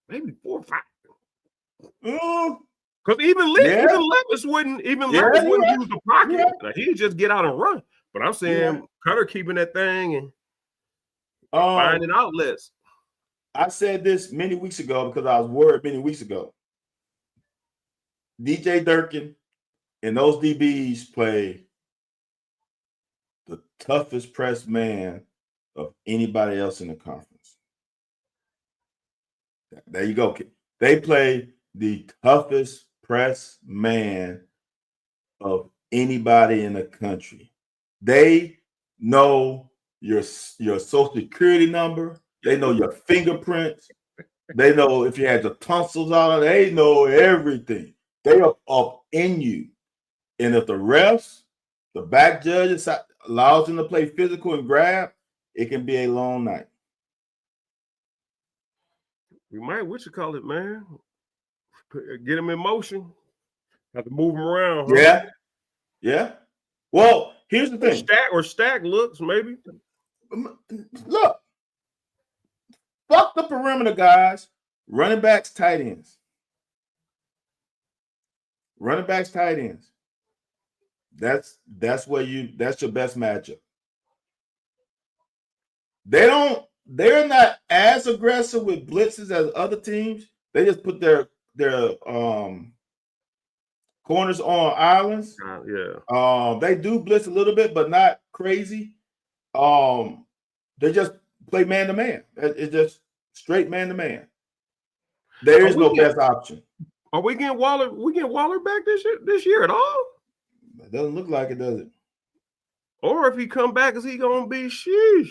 Speaker 1: maybe 4 or 5. Because even Levis wouldn't use the pocket. Yeah. Like, he'd just get out and run. But I'm saying Cutter keeping that thing and finding outlets.
Speaker 2: I said this many weeks ago because I was worried many weeks ago. DJ Durkin and those DBs play the toughest press man of anybody else in the conference. There you go. They play the toughest press man of anybody in the country. They know your social security number. They know your fingerprints. They know if you had the tonsils on. They know everything. They are up in you. And if the refs, the back judges allows them to play physical and grab, it can be a long night.
Speaker 1: We might, what you call it, man? Get them in motion. Have to move them around. Huh?
Speaker 2: Yeah. Yeah. Well, here's the thing.
Speaker 1: Stack looks, maybe.
Speaker 2: Look. Fuck the perimeter guys. Running backs, tight ends. Running backs, tight ends. That's your best matchup. They're not as aggressive with blitzes as other teams. They just put their corners on islands.
Speaker 1: Yeah.
Speaker 2: They do blitz a little bit, but not crazy. They just play man to man. It's just straight man to man. There is no best option.
Speaker 1: Are we getting Waller? We getting Waller back this year at all?
Speaker 2: It doesn't look like it, does it?
Speaker 1: Or if he come back, is he gonna be sheesh?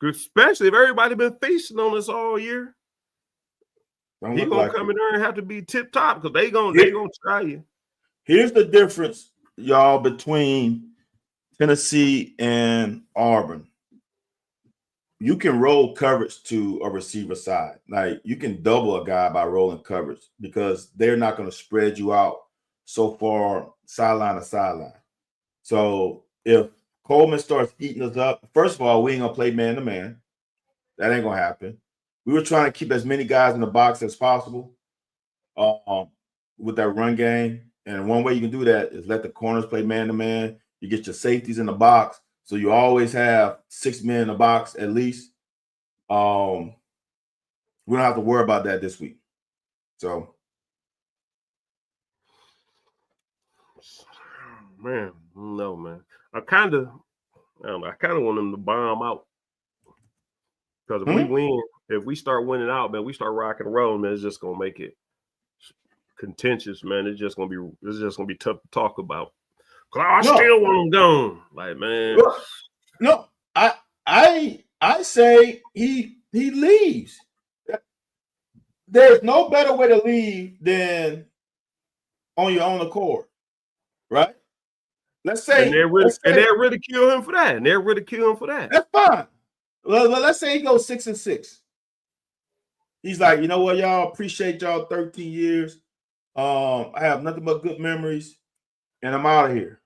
Speaker 1: Especially if everybody been feasting on us all year. He gonna come in there and have to be tip top because they gonna try you.
Speaker 2: Here's the difference, y'all, between Tennessee and Auburn. You can roll coverage to a receiver side. Like you can double a guy by rolling coverage because they're not going to spread you out so far sideline to sideline. So if Coleman starts eating us up, first of all, we ain't going to play man to man. That ain't going to happen. We were trying to keep as many guys in the box as possible with that run game. And one way you can do that is let the corners play man to man. You get your safeties in the box. So you always have 6 men in the box at least. We don't have to worry about that this week. So,
Speaker 1: man, no, man. I kind of want them to bomb out because if we win, if we start winning out, man, we start rocking and rolling, man. It's just gonna make it contentious, man. It's just gonna be tough to talk about. I still want him gone. Like, man.
Speaker 2: No, I say he leaves. There's no better way to leave than on your own accord, right? Let's say
Speaker 1: they're ridicule him for that.
Speaker 2: That's fine. Well, let's say he goes 6-6. He's like, you know what, y'all, appreciate y'all 13 years. I have nothing but good memories, and I'm out of here.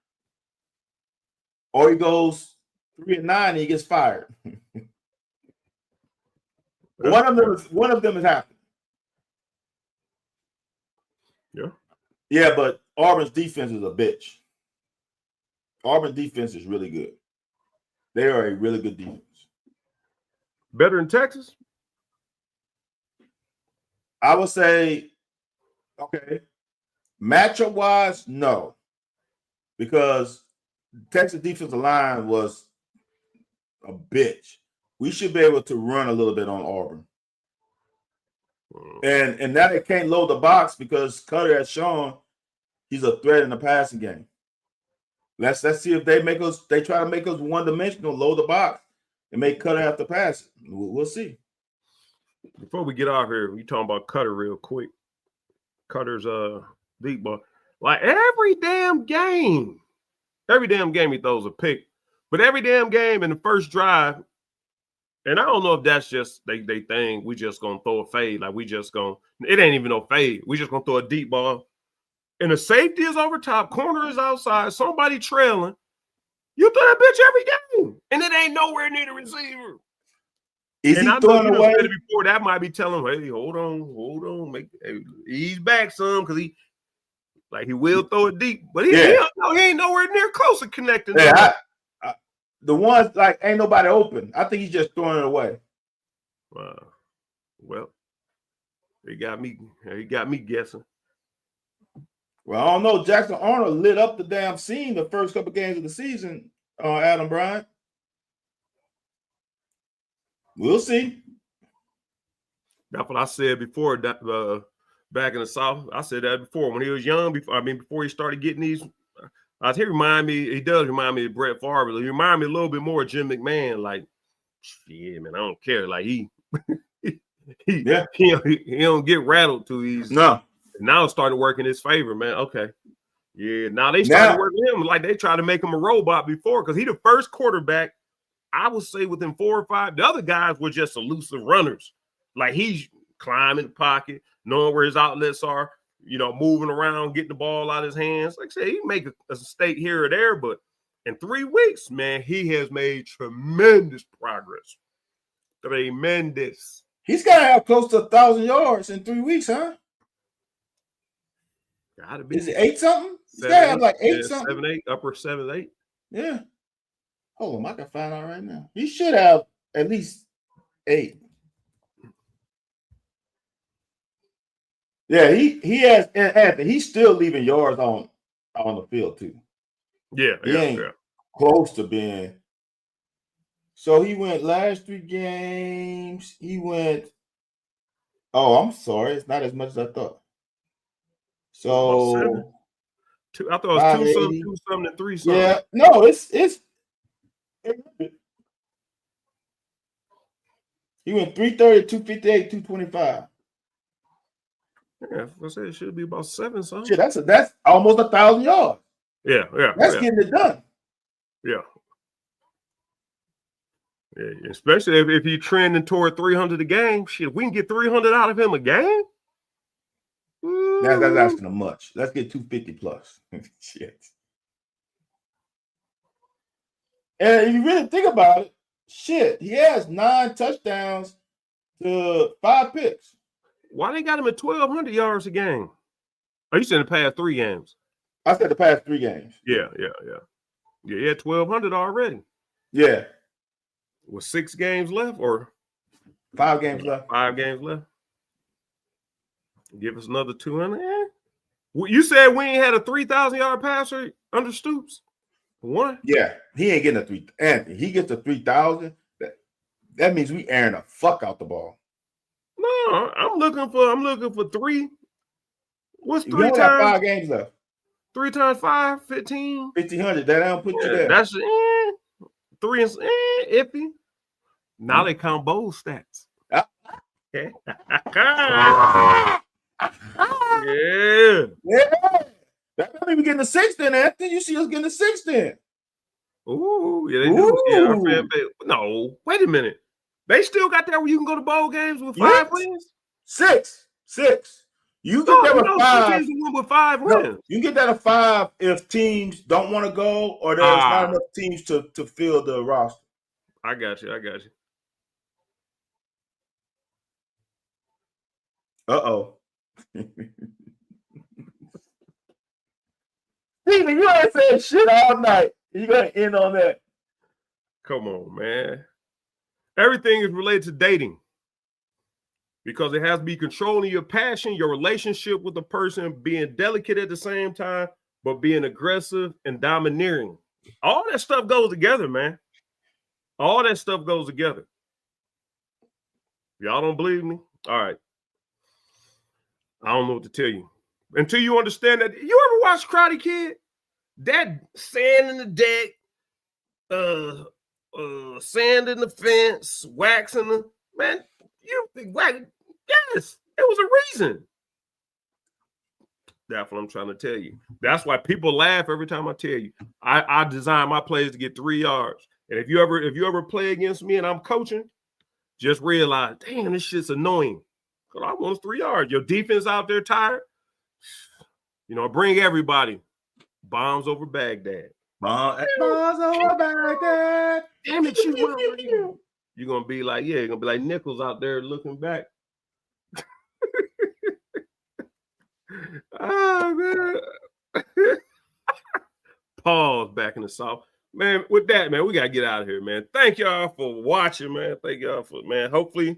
Speaker 2: Or he goes 3-9 and he gets fired. One of them has happened.
Speaker 1: Yeah.
Speaker 2: Yeah, but Auburn's defense is a bitch. Auburn defense is really good. They are a really good defense.
Speaker 1: Better than Texas?
Speaker 2: I would say, okay. Matchup wise, no. Because Texas defensive line was a bitch. We should be able to run a little bit on Auburn. And now they can't load the box because Cutter has shown he's a threat in the passing game. Let's see if they try to make us one-dimensional, load the box, and make Cutter have to pass it. We'll see.
Speaker 1: Before we get out here, we talking about Cutter real quick. Cutter's deep ball. Like every damn game he throws a pick. But every damn game in the first drive, and I don't know if that's just they thing, we just gonna throw a fade. Like it ain't even no fade. We just gonna throw a deep ball. And the safety is over top, corner is outside, somebody trailing. You throw that bitch every game. And it ain't nowhere near the receiver.
Speaker 2: Is he throwing away?
Speaker 1: Before that might be telling him, hey, hold on, ease back some, because he will throw it deep, but he ain't nowhere near close to connecting.
Speaker 2: Yeah, the ones like ain't nobody open. I think he's just throwing it away.
Speaker 1: Well, he got me guessing.
Speaker 2: Well, I don't know. Jackson Arnold lit up the damn scene the first couple games of the season, Adam Bryant. We'll see.
Speaker 1: That's what I said before. Back in the South, I said that before when he was young. Before he started getting these He remind me. He does remind me of Brett Favre. He remind me a little bit more of Jim McMahon. Like, yeah, man, I don't care. Like he don't get rattled too easy.
Speaker 2: No.
Speaker 1: Now it started working his favor, man. Okay. Yeah, now they started working him like they tried to make him a robot before because he the first quarterback, I would say, within 4 or 5. The other guys were just elusive runners. Like he's climbing the pocket, knowing where his outlets are, moving around, getting the ball out of his hands. Like I said, he make a mistake here or there, but in 3 weeks, man, he has made tremendous progress. Tremendous.
Speaker 2: He's got to have close to 1,000 yards in 3 weeks, huh?
Speaker 1: Gotta be.
Speaker 2: Is it 8 something? He's got to have like 8 something.
Speaker 1: 7, 8, upper 7, 8.
Speaker 2: Yeah. Hold on, I can find out right now. He should have at least 8. Yeah, he has, and Anthony, he's still leaving yards on the field too.
Speaker 1: Yeah,
Speaker 2: he ain't close to being. So he went last 3 games. He went. Oh, I'm sorry, it's not as much as I thought. So
Speaker 1: I thought it was 2 something and 3 something.
Speaker 2: Yeah, no, it's. He went 330, 258, 225.
Speaker 1: Yeah, I say it should be about 7 something.
Speaker 2: Shit, that's almost 1,000 yards.
Speaker 1: Yeah.
Speaker 2: That's getting it done.
Speaker 1: Yeah, especially if you're trending toward 300 a game. Shit, we can get 300 out of him a game.
Speaker 2: That's asking him much. Let's get 250 plus. Shit. And if you really think about it, shit, he has 9 touchdowns to 5 picks.
Speaker 1: Why they got him at 1,200 yards a game? Oh, you said the past 3 games.
Speaker 2: I said the past 3 games.
Speaker 1: Yeah. He had 1,200 already.
Speaker 2: Yeah.
Speaker 1: With 6 games left or
Speaker 2: 5 games left?
Speaker 1: 5 games left. Give us another 200. You said we ain't had a 3,000-yard passer under Stoops? One?
Speaker 2: Yeah, he ain't getting a 3. Anthony, he gets a 3,000. That means we airing the fuck out the ball.
Speaker 1: No, I'm looking for 3. What's 3 times?
Speaker 2: 5 games left.
Speaker 1: 3 times 5, 15.
Speaker 2: 1,500. That don't put you there.
Speaker 1: That's 3 and iffy. Now they count bowl stats. Okay.
Speaker 2: Yeah. That don't even getting a 6 then, Anthony. You see us getting a 6 then.
Speaker 1: Ooh, yeah, they do. Yeah, no, wait a minute. They still got that where you can go to bowl games with 5 wins?
Speaker 2: 6. You get that with 5.
Speaker 1: With 5 wins.
Speaker 2: No, you get that at 5 if teams don't want to go or there's not enough teams to fill the roster.
Speaker 1: I got you.
Speaker 2: Uh-oh. Steven, you ain't saying shit all night. You're going to end on that.
Speaker 1: Come on, man. Everything is related to dating because it has to be controlling your passion, your relationship with the person, being delicate at the same time, but being aggressive and domineering. All that stuff goes together, man. All that stuff goes together. Y'all don't believe me? All right. I don't know what to tell you. Until you understand that. You ever watch Karate Kid? That sand in the deck, sand in the fence, waxing the man. Yes, it was a reason. That's what I'm trying to tell you. That's why people laugh every time I tell you. I design my plays to get 3 yards. And if you ever play against me and I'm coaching, just realize, damn, this shit's annoying. Because I want 3 yards. Your defense out there tired. Bring everybody. Bombs over Baghdad.
Speaker 2: Bombs over Baghdad.
Speaker 1: Damn it, you're going to be like, you're going to be like Nichols out there looking back. Oh, man. Pause back in the South. Man, with that, man, we got to get out of here, man. Thank y'all for watching, man. Thank y'all for, man. Hopefully,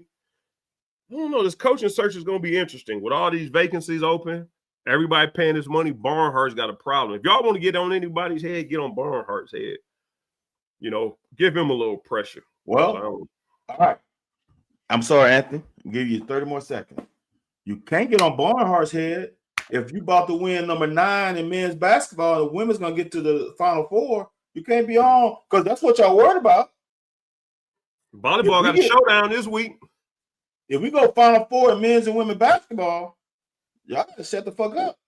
Speaker 1: I don't know, this coaching search is going to be interesting. With all these vacancies open, everybody paying this money, Barnhart's got a problem. If y'all want to get on anybody's head, get on Barnhart's head. Give him a little pressure.
Speaker 2: Well, all right. I'm sorry, Anthony. I'll give you 30 more seconds. You can't get on Barnhart's head if you about to win number 9 in men's basketball, the women's gonna get to the Final Four. You can't be on because that's what y'all worried about.
Speaker 1: Volleyball got a showdown this week.
Speaker 2: If we go Final Four in men's and women's basketball, y'all gotta shut the fuck up.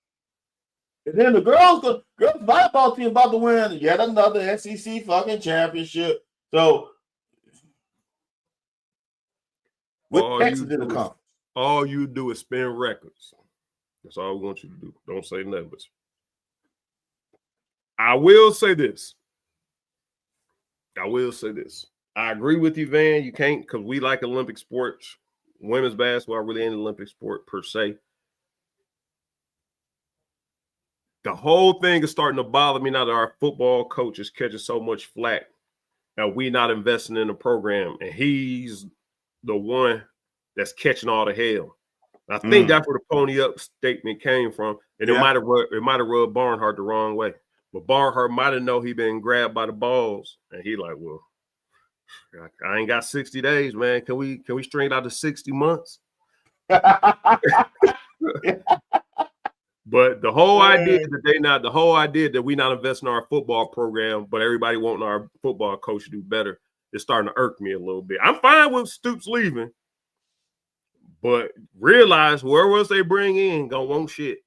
Speaker 2: And then the girls volleyball team about to win yet another SEC fucking championship. So what Texas did accomplish?
Speaker 1: All you do is spin records. That's all we want you to do. Don't say nothing. But I will say this. I agree with you, Van. You can't, because we like Olympic sports. Women's basketball really ain't an Olympic sport per se. The whole thing is starting to bother me now that our football coach is catching so much flack. Now we not investing in the program, and he's the one that's catching all the hell. I think that's where the pony up statement came from, and it might have rubbed Barnhart the wrong way. But Barnhart might have known he been grabbed by the balls, and he like, well, I ain't got 60 days, man. Can we string it out to 60 months? But the whole idea that we not investing in our football program, but everybody wanting our football coach to do better, is starting to irk me a little bit. I'm fine with Stoops leaving, but realize whoever else they bring in gonna want shit,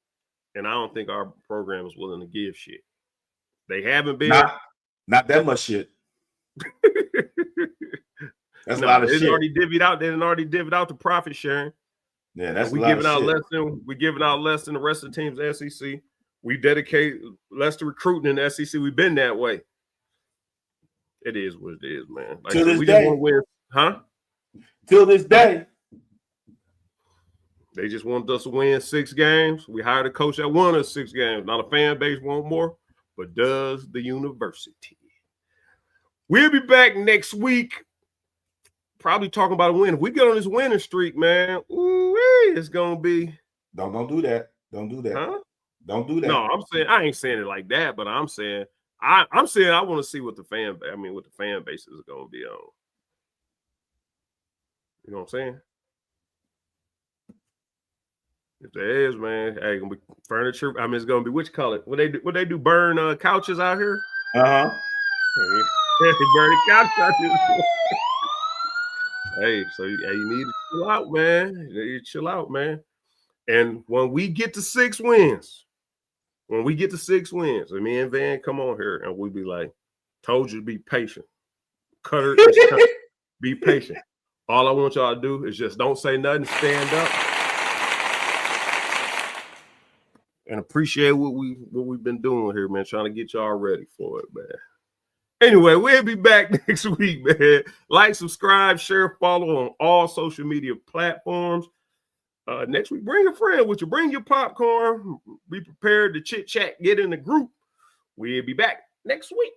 Speaker 1: and I don't think our program is willing to give shit. They haven't been
Speaker 2: not that much shit. That's a lot of shit.
Speaker 1: They already divvied out the profit sharing.
Speaker 2: Yeah, that's
Speaker 1: we giving out less than the rest of the teams in the SEC. We dedicate less to recruiting in the SEC. We've been that way. It is what it is, man. Like,
Speaker 2: till this
Speaker 1: we
Speaker 2: day,
Speaker 1: just want to win, huh?
Speaker 2: Till this day,
Speaker 1: they just want us to win 6 games. We hired a coach that won us 6 games. Now the fan base want more, but does the university? We'll be back next week. Probably talking about a win. If we get on this winning streak, man, it's gonna be.
Speaker 2: Don't do that. Don't do that.
Speaker 1: Huh?
Speaker 2: Don't do that.
Speaker 1: No, I'm saying I ain't saying it like that, but I'm saying I want to see what the fan base is gonna be on. You know what I'm saying? If there is, man, hey, gonna be furniture. I mean, it's gonna be which color? What they do? Burn couches out here?
Speaker 2: Burn
Speaker 1: the couches out here. Hey, so you need to chill out, man. You need to chill out, man. And when we get to 6 wins, and me and Van come on here and we be like, told you to be patient. Cutter, be patient. All I want y'all to do is just don't say nothing, stand up, and appreciate what we've been doing here, man. Trying to get y'all ready for it, man. Anyway, we'll be back next week, man. Like, subscribe, share, follow on all social media platforms. Next week, bring a friend with you. Bring your popcorn. Be prepared to chit-chat, get in the group. We'll be back next week.